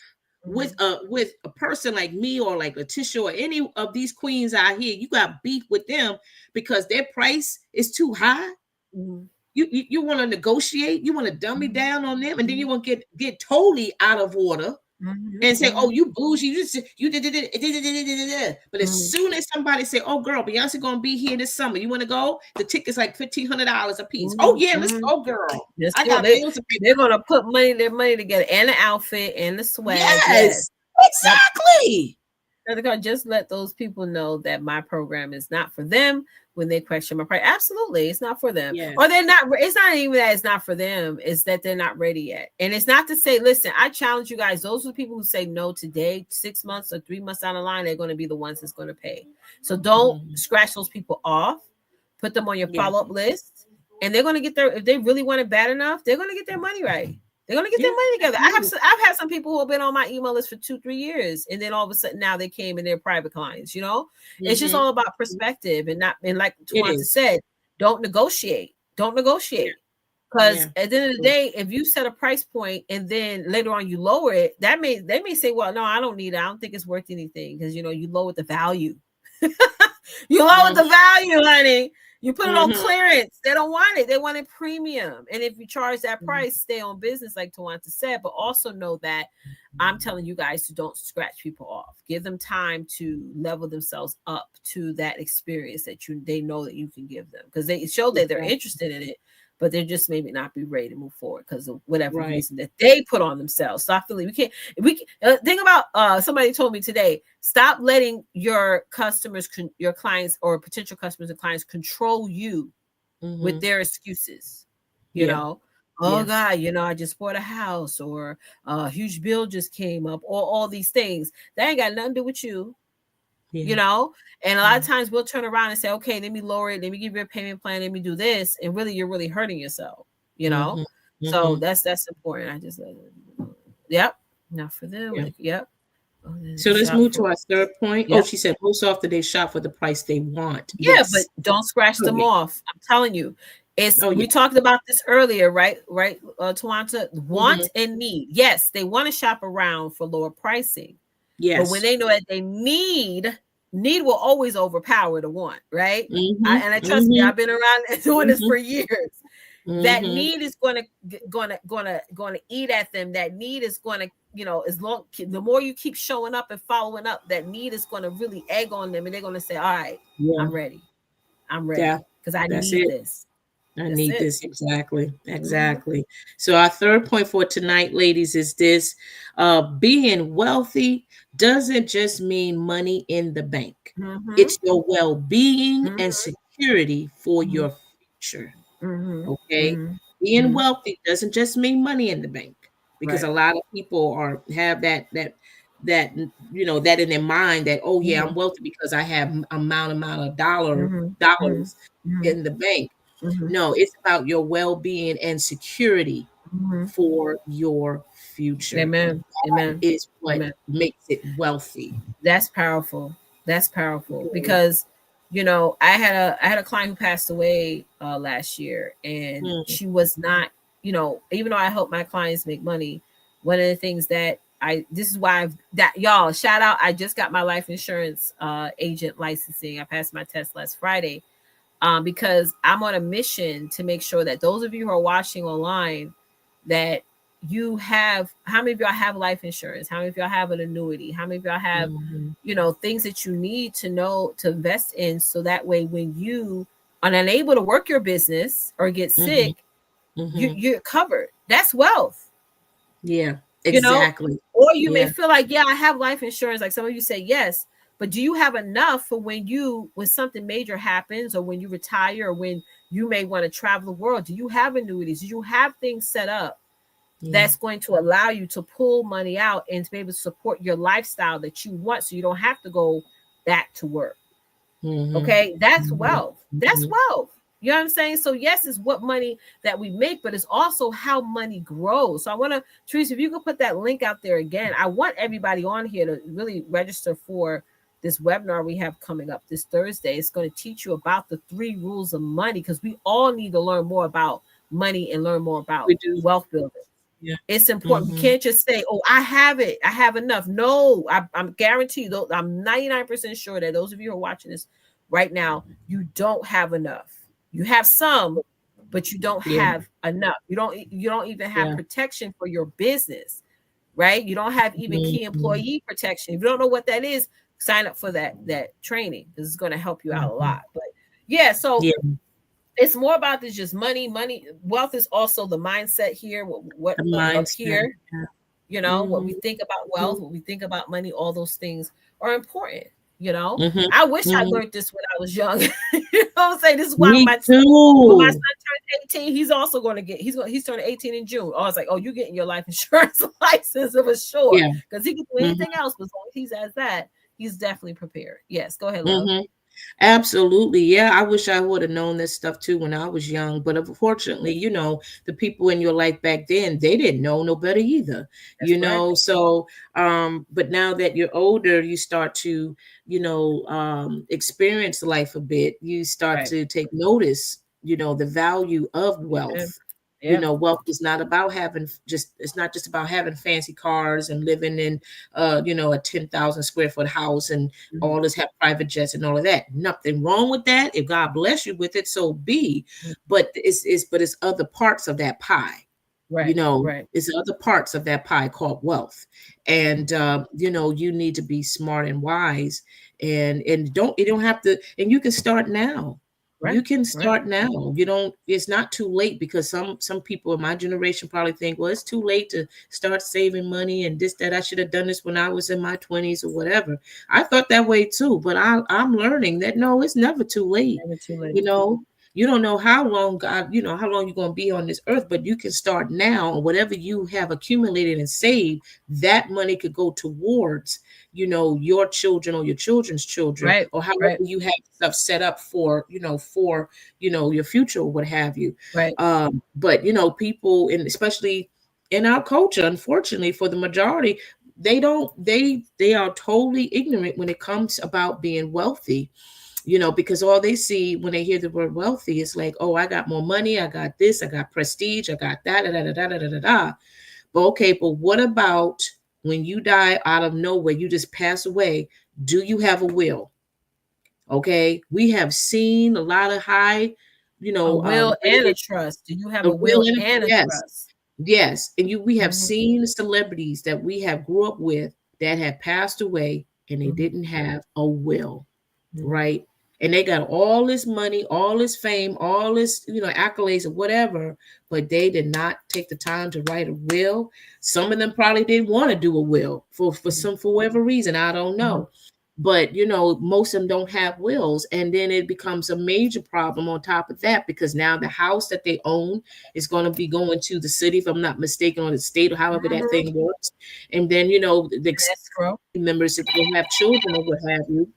with a person like me or like Leticia or any of these queens out here. You got beef with them because their price is too high. You want to negotiate. You want to dummy down on them, and then you want to get totally out of order. And say, oh, you bougie, you did it. But as soon as somebody say, oh, girl, Beyonce gonna be here this summer, you want to go? The ticket's like $1,500 a piece. Oh yeah, let's go, girl. They're gonna put their money together, and the outfit and the swag. Yes. Exactly. Just let those people know that my program is not for them. When they question my price, absolutely, it's not for them. Or they're not. It's not even that it's not for them. It's that they're not ready yet. And it's not to say, listen, I challenge you guys. Those are the people who say no today, 6 months or 3 months down the line, they're going to be the ones that's going to pay. So don't scratch those people off. Put them on your follow-up list, and they're going to get if they really want it bad enough, they're going to get their money right. They're gonna get their money together. I've had some people who have been on my email list for 2-3 years, and then all of a sudden now they came and they're private clients. It's just all about perspective, and like Twonta said, don't negotiate. Don't negotiate. Because at the end of the day, if you set a price point and then later on you lower it, they may say, well, no, I don't need it. I don't think it's worth anything, because you lowered the value. You lowered the value, honey. You put it on clearance. They don't want it. They want it premium. And if you charge that price, stay on business, like Twonta said. But also know that I'm telling you guys to don't scratch people off. Give them time to level themselves up to that experience that they know that you can give them, because they show that they're interested in it, but they're just maybe not be ready to move forward because of whatever reason that they put on themselves. So I feel like we can't think about, somebody told me today, stop letting your customers, your clients or potential customers and clients control you with their excuses. Oh God, I just bought a house, or a huge bill just came up, or all these things that ain't got nothing to do with you. And a lot of times we'll turn around and say, okay, let me lower it, let me give you a payment plan, let me do this, and really you're really hurting yourself. So that's important. I just not for them. So let's move to our third point. She said most often they shop for the price they want. But don't scratch them off. I'm telling you, we talked about this earlier, right Twonta? Want and need. Yes, they want to shop around for lower pricing. But when they know that they need will always overpower the want, right? I trust me, I've been around doing this for years. That need is going to eat at them. That need is going to, the more you keep showing up and following up, that need is going to really egg on them, and they're going to say, all right, I'm ready because I need this. I need this. Exactly. So our third point for tonight, ladies, is this: being wealthy doesn't just mean money in the bank. It's your well-being and security for your future. Okay. Being wealthy doesn't just mean money in the bank, because a lot of people have that that in their mind that, I'm wealthy because I have amount of dollars in the bank. No, it's about your well-being and security for your future. Amen. Is what makes it wealthy. That's powerful. Because I had a client who passed away last year, and she was not, even though I help my clients make money, one of the things that this is why y'all, shout out, I just got my life insurance agent licensing. I passed my test last Friday. Because I'm on a mission to make sure that those of you who are watching online, that you have, how many of y'all have life insurance? How many of y'all have an annuity? How many of y'all have, things that you need to know to invest in, so that way when you are unable to work your business or get sick, you're covered. That's wealth. Yeah, exactly. Or you may feel like, I have life insurance. Like some of you say yes. But do you have enough for when something major happens, or when you retire, or when you may want to travel the world? Do you have annuities? Do you have things set up that's going to allow you to pull money out and to be able to support your lifestyle that you want, so you don't have to go back to work? Okay, that's wealth. That's wealth. You know what I'm saying? So yes, it's what money that we make, but it's also how money grows. So I want to, Teresa, if you could put that link out there again. I want everybody on here to really register for this webinar we have coming up this Thursday. It's going to teach you about the 3 rules of money, because we all need to learn more about money and learn more about wealth building. It's important. You can't just say, I have it, I have enough. No, I'm guaranteed, I'm 99% sure that those of you who are watching this right now, you don't have enough. You have some, but you don't have enough. You don't even have protection for your business, right? You don't have even key employee protection. If you don't know what that is, sign up for that training. This is going to help you out a lot. But it's more about this just money. Wealth is also the mindset here. What up here, what we think about wealth, what we think about money, all those things are important. I wish I learned this when I was young. You know what I'm saying? This is why when my son turned 18, he's also going to get, he's turning 18 in June. I was like, you're getting your life insurance license for sure. Because he can do anything else, but as long as he's as that, he's definitely prepared. Yes, go ahead, love. Absolutely. Yeah, I wish I would have known this stuff too when I was young. But unfortunately, the people in your life back then, they didn't know no better either. That's right. So but now that you're older, you start to, experience life a bit. You start Right. to take notice, the value of Yeah. wealth. Yeah. Wealth is not about it's not just about having fancy cars and living in a 10,000 square foot house and Mhm. all this have private jets and all of that. Nothing wrong with that. If God bless you with it, so be. Mhm. But it's other parts of that pie. Right. Right. It's other parts of that pie called wealth. And you need to be smart and wise, and you don't have to, and you can start now. You Right. can Right. start now. It's not too late, because some people in my generation probably think, well, it's too late to start saving money and this, that I should have done this when I was in my 20s or whatever. I thought that way too, but I'm learning that no, it's never too late. Never too late. You know, you don't know how long how long you're going to be on this earth, but you can start now. And whatever you have accumulated and saved, that money could go towards, your children or your children's children, Right. or however Right. you have stuff set up for your future or what have you. Right. But people, and especially in our culture, unfortunately, for the majority, they are totally ignorant when it comes about being wealthy, because all they see when they hear the word wealthy is like, oh, I got more money, I got this, I got prestige, I got that, da, da, da, da, da, da, da. But okay, but what about when you die out of nowhere, you just pass away? Do you have a will? Okay, we have seen a lot of high, A will and a rated, trust. Do you have a a will will and and a yes, trust? yes, and we have Mhm. seen celebrities that we have grew up with that have passed away and they Mhm. didn't have a will, Mhm. right? And they got all this money, all this fame, all this, accolades or whatever, but they did not take the time to write a will. Some of them probably didn't want to do a will for whatever reason, I don't Mhm. know. But most of them don't have wills, and then it becomes a major problem on top of that, because now the house that they own is going to be going to the city, if I'm not mistaken, or the state, or however that Mhm. thing works. And then the Escrow. members, if they have children or what have you,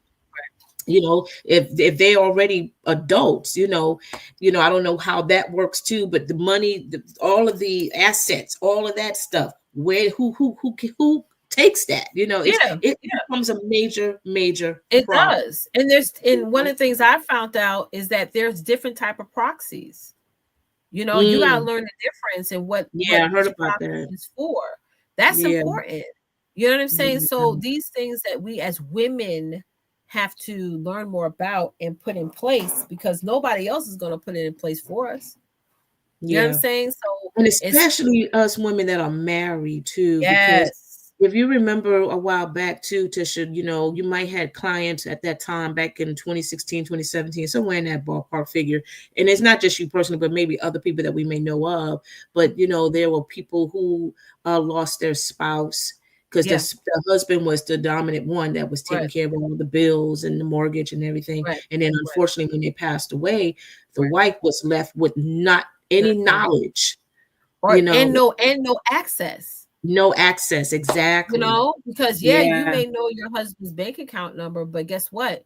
if they're already adults, I don't know how that works too, but the money, all of the assets, all of that stuff, where who takes that, Yeah. it Yeah. becomes a major It problem. does. And one of the things I found out is that there's different type of proxies. You gotta Mm, learn the difference and what yeah, I heard each about proxy that. is for. That's Yeah, important. You know what I'm saying? yeah, So these things that we as women have to learn more about and put in place, because nobody else is going to put it in place for us. You know what I'm yeah. saying? So And it's especially us women that are married too, because yes. if you remember a while back too, Tisha, you might had clients at that time back in 2016, 2017, somewhere in that ballpark figure. And it's not just you personally, but maybe other people that we may know of. But there were people who lost their spouse because Yeah. the husband was the dominant one that was taking Right. care of all the bills and the mortgage and everything. Right. And then Right. unfortunately, when they passed away, the Right. wife was left with not any Nothing. knowledge, Or you know, and no access. no access. Exactly. Because yeah, you Yeah. may know your husband's bank account number, but guess what?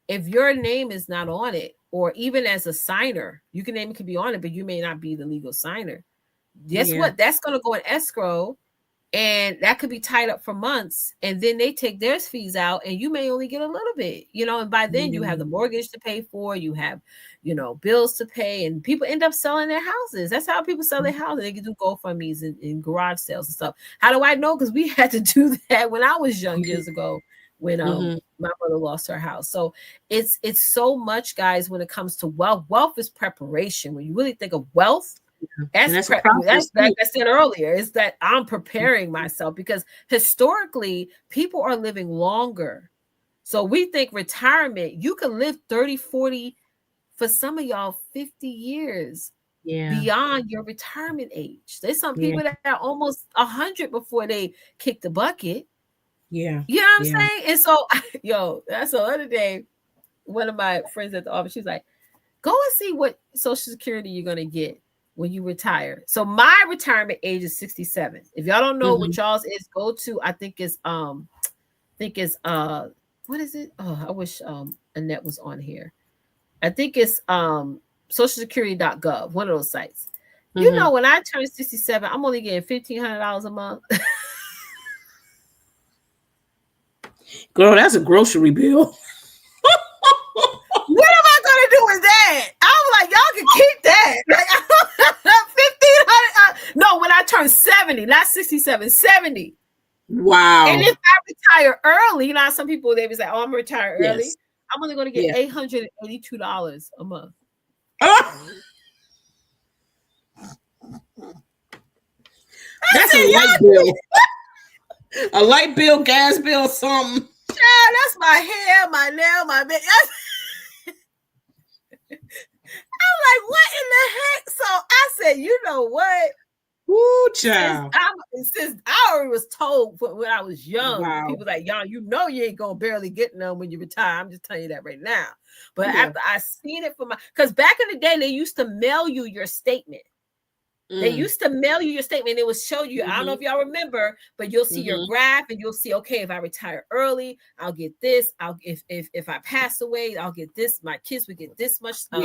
If your name is not on it, or even as a signer, your name could be on it, but you may not be the legal signer. Guess Yeah. what? That's going to go in escrow, and that could be tied up for months. And then they take their fees out, and you may only get a little bit, and by then you have Yeah. the mortgage to pay for, you have, bills to pay, and people end up selling their houses. That's how people sell their houses. They can do GoFundMe's and garage sales and stuff. How do I know? Because we had to do that when I was young years ago when Hmm. my mother lost her house. So it's so much, guys, when it comes to wealth. Wealth is preparation. When you really think of wealth, And that's a that's process like too. I said earlier, is that I'm preparing myself, because historically people are living longer. So we think retirement, you can live 30, 40, for some of y'all 50 years Yeah. beyond your retirement age. There's some Yeah. people that are almost 100 before they kick the bucket. Yeah. You know what I'm Yeah. saying? And so, yo, that's the other day. One of my friends at the office, she's like, go and see what Social Security you're gonna get when you retire. So my retirement age is 67. If y'all don't know what Hmm. y'all's is, go to, I think it's what is it? Oh, I wish Annette was on here. I think it's socialsecurity.gov, one of those sites. You know, when I turn 67, I'm only getting $1,500 a month. Girl, that's a grocery bill. What am I gonna do with that? I was like, y'all can keep that. Like, 1,500. No, when I turn 70, not 67, 70. Wow. And if I retire early, you know how some people they be like, oh, I'm gonna retire early. Yes. I'm only gonna get $882 a month. That's a light bill. A light bill, gas bill, something. Child, that's my hair, my nail, my bed. I'm like, what in the heck? So I said, you know what? Ooh, child. Since I already was told when I was young, Wow. people like, y'all, you know you ain't gonna barely get none when you retire. I'm just telling you that right now. But after I seen it because back in the day, they used to mail you your statement. They used to mail you your statement. It would show you. I don't know if y'all remember, but you'll see your graph and you'll see, okay, if I retire early, I'll get this. If I pass away, I'll get this. My kids would get this much of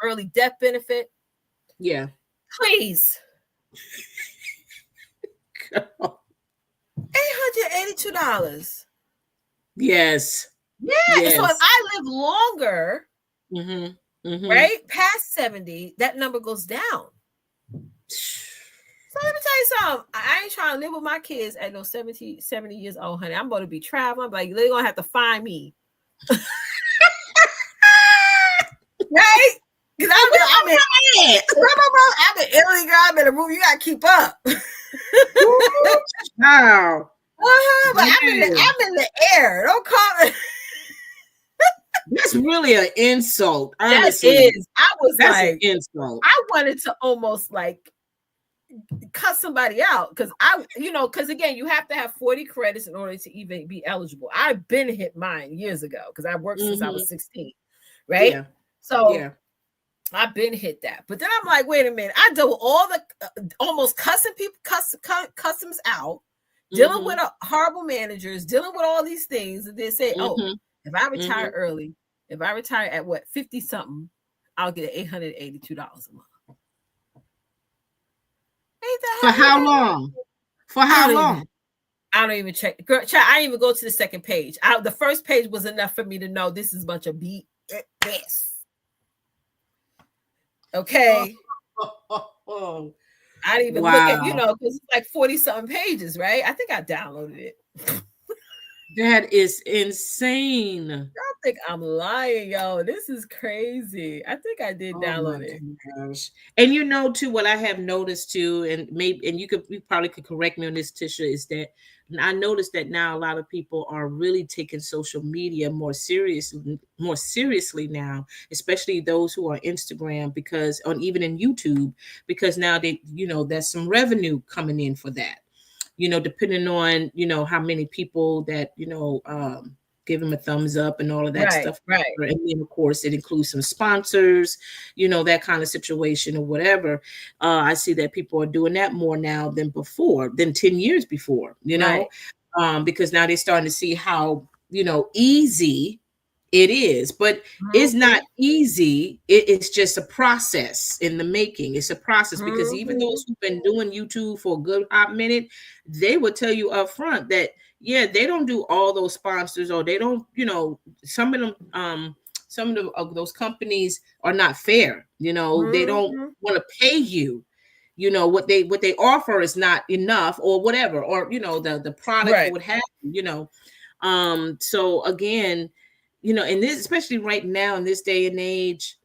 early death benefit. Yeah. Please. $882. Yes. Yeah. Yes. So if I live longer, right, past 70, that number goes down. So let me tell you something. I ain't trying to live with my kids at no 70 years old, honey. I'm going to be traveling. I'm like, they're going to have to find me. Right? Because I'm in Italy, girl. I'm in a room. You got to keep up. Wow. But I'm in the air. Don't call it. That's really an insult. Honestly. That is. That's like, an insult. I wanted to almost like cut somebody out because because again, you have to have 40 credits in order to even be eligible. I've been hit mine years ago because I worked since I was 16, right? Yeah. So I've been hit that, but then I'm like, wait a minute, I do all the almost cussing people, customs out, dealing with horrible managers, dealing with all these things, and they say, oh, if I retire early, if I retire at 50 something, I'll get $882 a month. For how long? For how long? I don't even check. Girl, child, I didn't even go to the second page. The first page was enough for me to know this is a bunch of BS. Okay. I didn't even look at, because it's like 40-something pages, right? I think I downloaded it. That is insane. Y'all think I'm lying, yo. This is crazy. I think I did download it. Gosh. And too, what I have noticed too, and you probably could correct me on this, Tisha, is that I noticed that now a lot of people are really taking social media more seriously now, especially those who are Instagram even in YouTube, because now they, there's some revenue coming in for that. Depending on, how many people that, give them a thumbs up and all of that stuff. Right. And then, of course, it includes some sponsors, that kind of situation or whatever. I see that people are doing that more now than 10 years before, because now they're starting to see how, easy it is, but it's not easy. It's just a process in the making. It's a process because even those who've been doing YouTube for a good hot minute, they will tell you up front that, they don't do all those sponsors, or they don't, some of them, those companies are not fair. They don't want to pay you. What they offer is not enough, or whatever, or the product would have, so again, and this, especially right now in this day and age,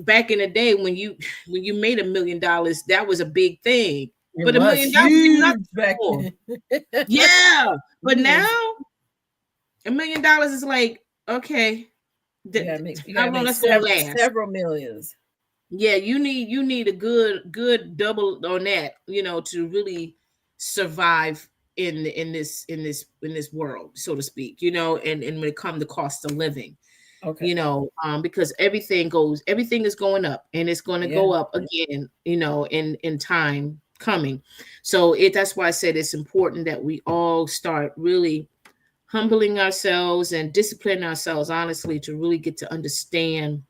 back in the day when you made $1 million, that was a big thing. But $1 million back then. Yeah. But now $1 million is like, okay, how long that's gonna last? Several millions. Yeah, you need a good double on that, to really survive in this world, so to speak, and when it comes to cost of living. Okay. Because everything is going up, and it's going to go up again, in time coming. So that's why I said it's important that we all start really humbling ourselves and disciplining ourselves honestly to really get to understand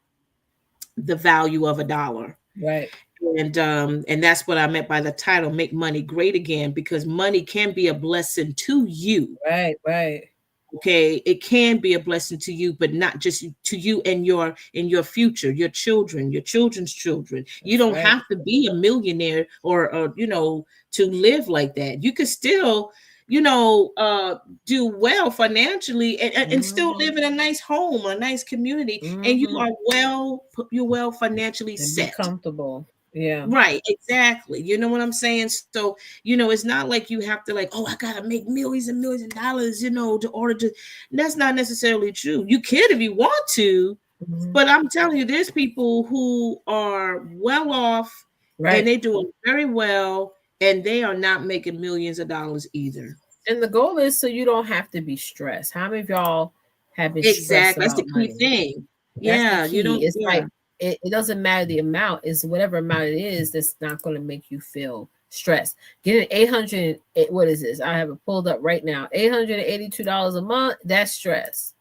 the value of a dollar. Right. And that's what I meant by the title, Make Money Great Again, because money can be a blessing to you. Right. Right. Okay, it can be a blessing to you, but not just to you and your future, your children, your children's children. You That's don't right. have to be a millionaire or to live like that. You could still do well financially and still Mm-hmm. live in a nice home, a nice community, and Mm-hmm. you're well financially And be set. comfortable. Yeah. Right, exactly. You know what I'm saying? So, it's not like you have to like, oh, I gotta make millions and millions of dollars, to order to. That's not necessarily true. You can if you want to, Mm-hmm. but I'm telling you, there's people who are well off and Right. they're doing very well, and they are not making millions of dollars either. And the goal is so you don't have to be stressed. How many of y'all have been stressed Exactly. That's the about key money? thing. That's the Yeah, you key. don't. It's Yeah. like it doesn't matter the amount, it's whatever amount it is that's not going to make you feel stressed. Getting 800, what is this? I have it pulled up right now. $882 a month, that's stress.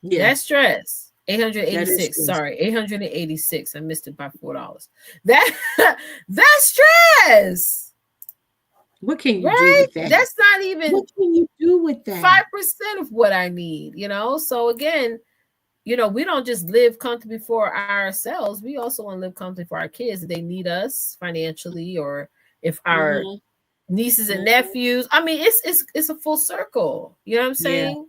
Yeah, That's stress. that is 886. stress. Sorry, 886. I missed it by $4. That that's stress. What can you do Right? with that? That's not even What can you do with that? 5% of what I need. So again, we don't just live comfortably for ourselves. We also want to live comfortably for our kids if they need us financially, or if our Hmm. nieces and Hmm. nephews. I mean, it's a full circle. You know what I'm Yeah. saying?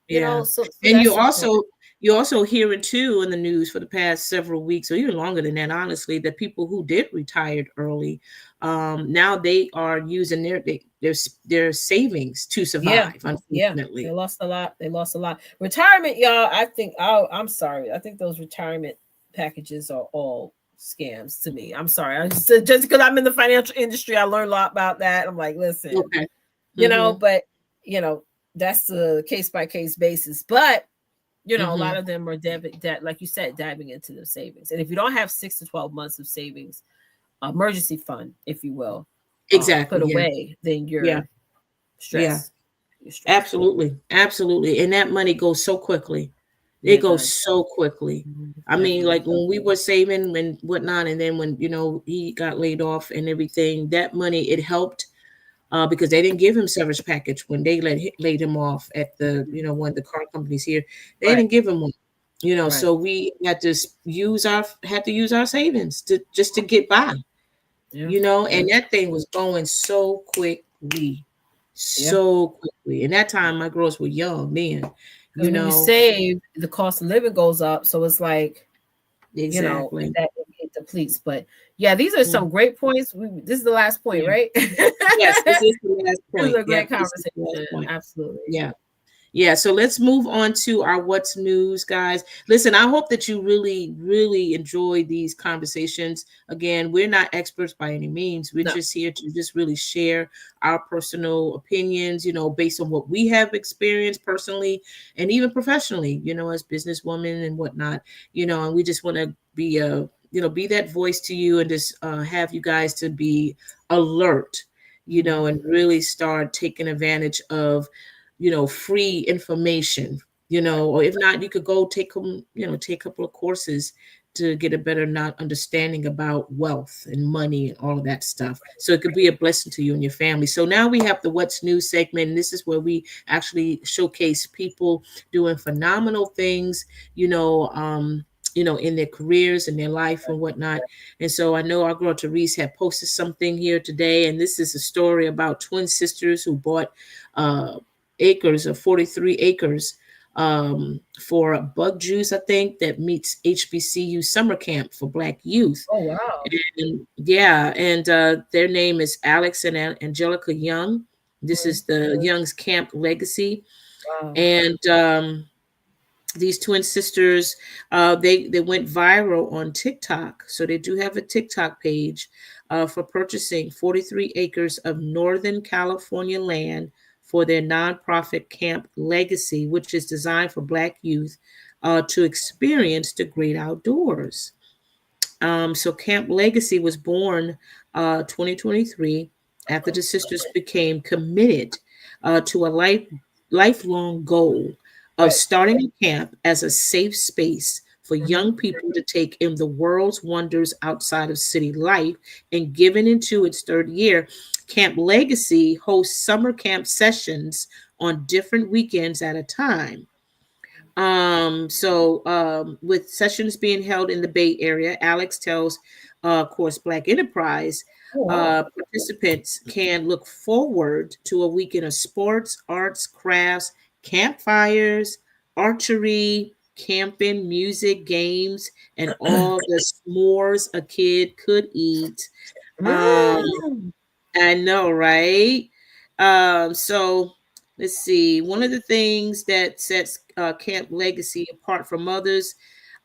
Yeah. So And that's important. you also hear it too in the news for the past several weeks or even longer than that, honestly, that people who did retired early, now they are using their savings to Yeah. survive, Yeah. They unfortunately. lost a lot. They lost a lot. Retirement, y'all. I think. Oh, I'm sorry. I think those retirement packages are all scams to me. I'm sorry. I just because I'm in the financial industry, I learned a lot about that. I'm like, listen, Okay. Hmm. but you know, that's a case by case basis. But a lot Hmm. of them are debt, like you said, diving into the savings. And if you don't have 6 to 12 months of savings, emergency fund, if you will, put Exactly. Yeah. away, then Yeah. you're Yeah. stressed. You're stressed. Absolutely. Absolutely. And that money goes so quickly. Yeah, It it goes does. so quickly. Mhm. I mean, Definitely. like when we were saving and whatnot, and then when, he got laid off and everything, that money, it helped because they didn't give him severance package when they laid him off at one of the car companies here. They Right. didn't give him one. Right. So we had to use our savings to just to get by. Yeah. Yeah. And that thing was going so quickly, Yeah. so quickly. And that time my girls were young then, you Because when you know. save, the cost of living goes up. So it's like, Exactly. that it depletes. But yeah, these are Mm. some great points. This is the last point, Yeah. right? Yes, this This is the last is point. a great Yep, this is the last conversation. point. Absolutely. Yeah. Yeah, so let's move on to our what's news, guys. Listen, I hope that you really, really enjoy these conversations. Again, we're not experts by any means. We're No. just here to just really share our personal opinions, based on what we have experienced personally and even professionally, as businesswomen and whatnot, and we just want to be that voice to you and just have you guys to be alert, Mhm. and really start taking advantage of free information, or if not, you could go take a couple of courses to get a better not understanding about wealth and money and all of that stuff. So it could be a blessing to you and your family. So now we have the What's New segment. And this is where we actually showcase people doing phenomenal things, in their careers and their life and whatnot. And so I know our girl Therese had posted something here today, and this is a story about twin sisters who bought uh, acres of 43 acres for bug juice, I think, that meets HBCU summer camp for Black youth. Oh wow. And yeah, and their name is Alex and Angelica Young. This Mhm. is the Young's Camp Legacy. Wow. And these twin sisters, they went viral on TikTok. So they do have a TikTok page for purchasing 43 acres of Northern California land for their nonprofit Camp Legacy, which is designed for Black youth to experience the great outdoors. So Camp Legacy was born 2023 after the sisters became committed to a life lifelong goal of Right. starting a camp as a safe space for Mhm. young people to take in the world's wonders outside of city life. And given into its third year, Camp Legacy hosts summer camp sessions on different weekends at a time. With sessions being held in the Bay Area, Alex tells, of course, Black Enterprise Oh, wow. participants can look forward to a weekend of sports, arts, crafts, campfires, archery, camping, music, games, and all the s'mores a kid could eat. Um, Mm. I know, right? So let's see. One of the things that sets Camp Legacy apart from others,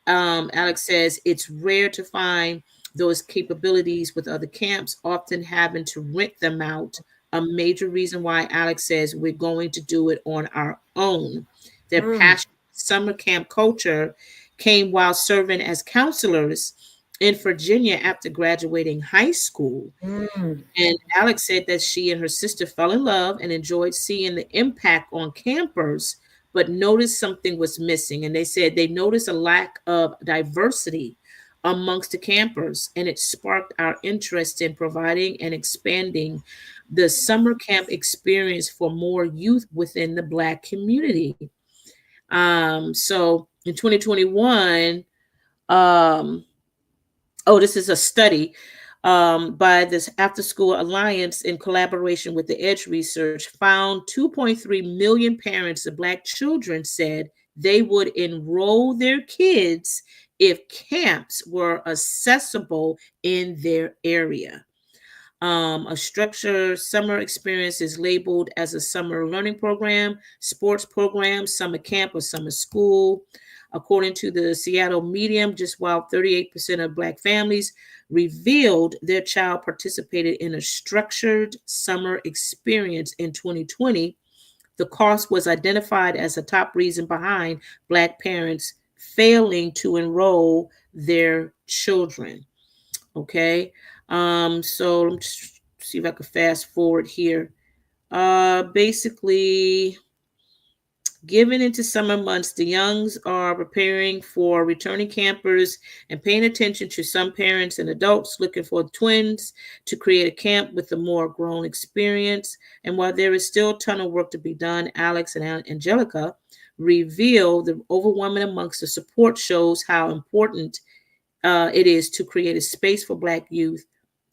Alex says it's rare to find those capabilities with other camps, often having to rent them out. A major reason why Alex says we're going to do it on our own. Their Mm. passion for summer camp culture came while serving as counselors in Virginia after graduating high school. Mm. And Alex said that she and her sister fell in love and enjoyed seeing the impact on campers, but noticed something was missing. And they said they noticed a lack of diversity amongst the campers, and it sparked our interest in providing and expanding the summer camp experience for more youth within the Black community. So in 2021, um, oh, this is a study by this After School Alliance in collaboration with the Edge Research found 2.3 million parents of Black children said they would enroll their kids if camps were accessible in their area. A structured summer experience is labeled as a summer learning program, sports program, summer camp, or summer school. According to the Seattle Medium, just while 38% of Black families revealed their child participated in a structured summer experience in 2020, the cost was identified as a top reason behind Black parents failing to enroll their children. Okay. So let me just see if I can fast forward here. Basically, given into summer months, the youngs are preparing for returning campers and paying attention to some parents and adults looking for twins to create a camp with a more grown experience. And while there is still a ton of work to be done, Alex and Angelica reveal the overwhelming amongst the support shows how important it is to create a space for Black youth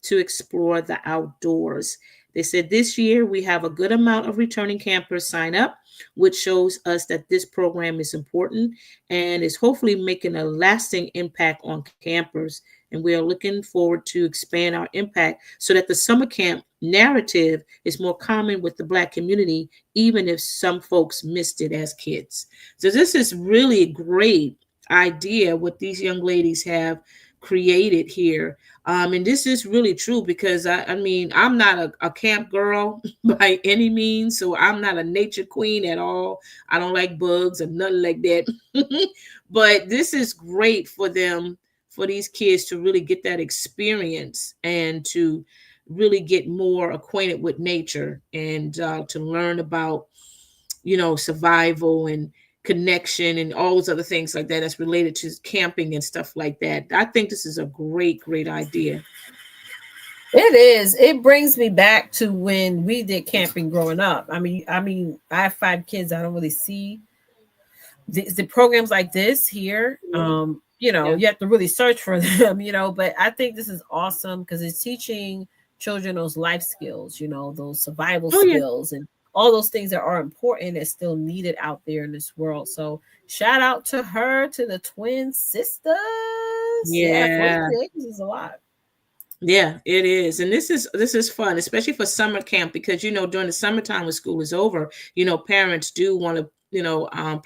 to explore the outdoors. They said this year we have a good amount of returning campers sign up, which shows us that this program is important and is hopefully making a lasting impact on campers. And we are looking forward to expand our impact so that the summer camp narrative is more common with the Black community, even if some folks missed it as kids. So this is really great idea what these young ladies have created here. And this is really true because I mean, I'm not a camp girl by any means, so I'm not a nature queen at all. I don't like bugs or nothing like that. But this is great for them, for these kids to really get that experience and to really get more acquainted with nature and to learn about, survival and connection and all those other things like that that's related to camping and stuff like that. I think this is a great, great idea. It is. It brings me back to when we did camping growing up. I mean, I have 5 kids. I don't really see the programs like this here. Yeah. You have to really search for them, but I think this is awesome because it's teaching children those life skills, those survival Oh yeah. skills and all those things that are important and still needed out there in this world. So shout out to her, to the twin sisters. Yeah, Yeah. 42 acres is a lot. Yeah, it is. And this is fun, especially for summer camp because during the summertime when school is over, parents do want to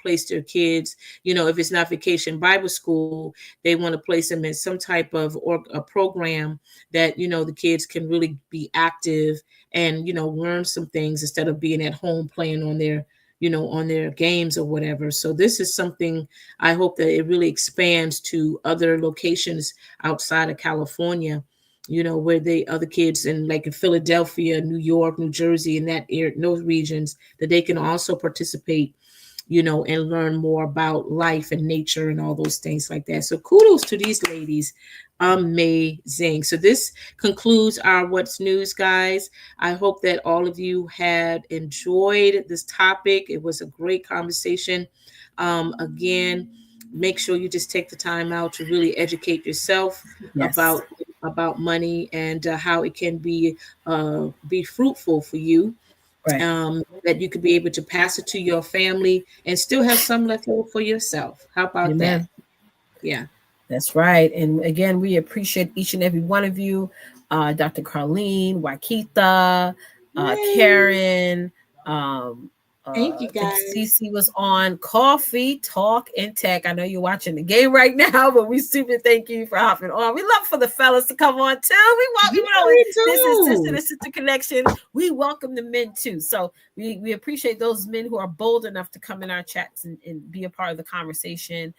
place their kids, if it's not vacation Bible school, they want to place them in some type of or a program that the kids can really be active and learn some things instead of being at home playing on their games or whatever. So this is something I hope that it really expands to other locations outside of California. where they other kids in like in Philadelphia, New York, New Jersey, in that area, those regions, that they can also participate, and learn more about life and nature and all those things like that. So kudos to these ladies. Amazing. So this concludes our What's News, guys. I hope that all of you had enjoyed this topic. It was a great conversation. Again, make sure you just take the time out to really educate yourself Yes. about money and how it can be fruitful for you, Right. that you could be able to pass it to your family and still have some left over for yourself. How about that? Amen. Yeah. That's right. And again, we appreciate each and every one of you, Dr. Carlene, Wakita, Yay. Karen. Um, Thank you, I think guys. Cece was on Coffee, Talk, and Tech. I know you're watching the game right now, but we super thank you for hopping on. We love for the fellas to come on too. We want, Yeah, we this is sister do. to sister connection. We welcome the men too. So we appreciate those men who are bold enough to come in our chats and be a part of the conversation.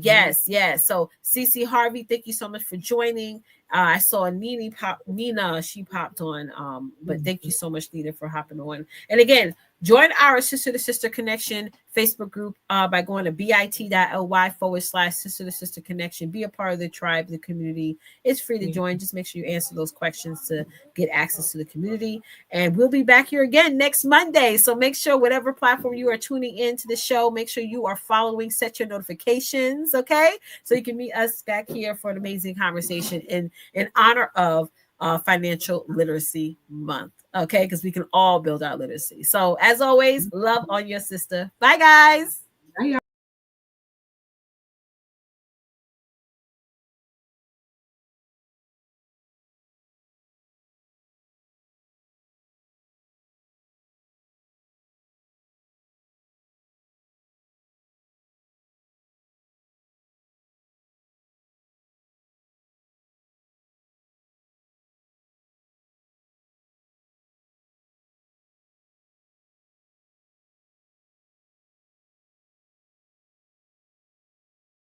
Yes, yes. So CC Harvey, thank you so much for joining. I saw Nina, she popped on. But thank you so much, Nina, for hopping on. And again, join our Sister to Sister Connection Facebook group by going to bit.ly/Sister to Sister Connection. Be a part of the tribe, the community. It's free to join. Just make sure you answer those questions to get access to the community. And we'll be back here again next Monday. So make sure whatever platform you are tuning into the show, make sure you are following, set your notifications, okay? So you can meet us back here for an amazing conversation in honor of Financial Literacy Month, okay? Because we can all build our literacy. So as always, love on your sister. Bye, guys.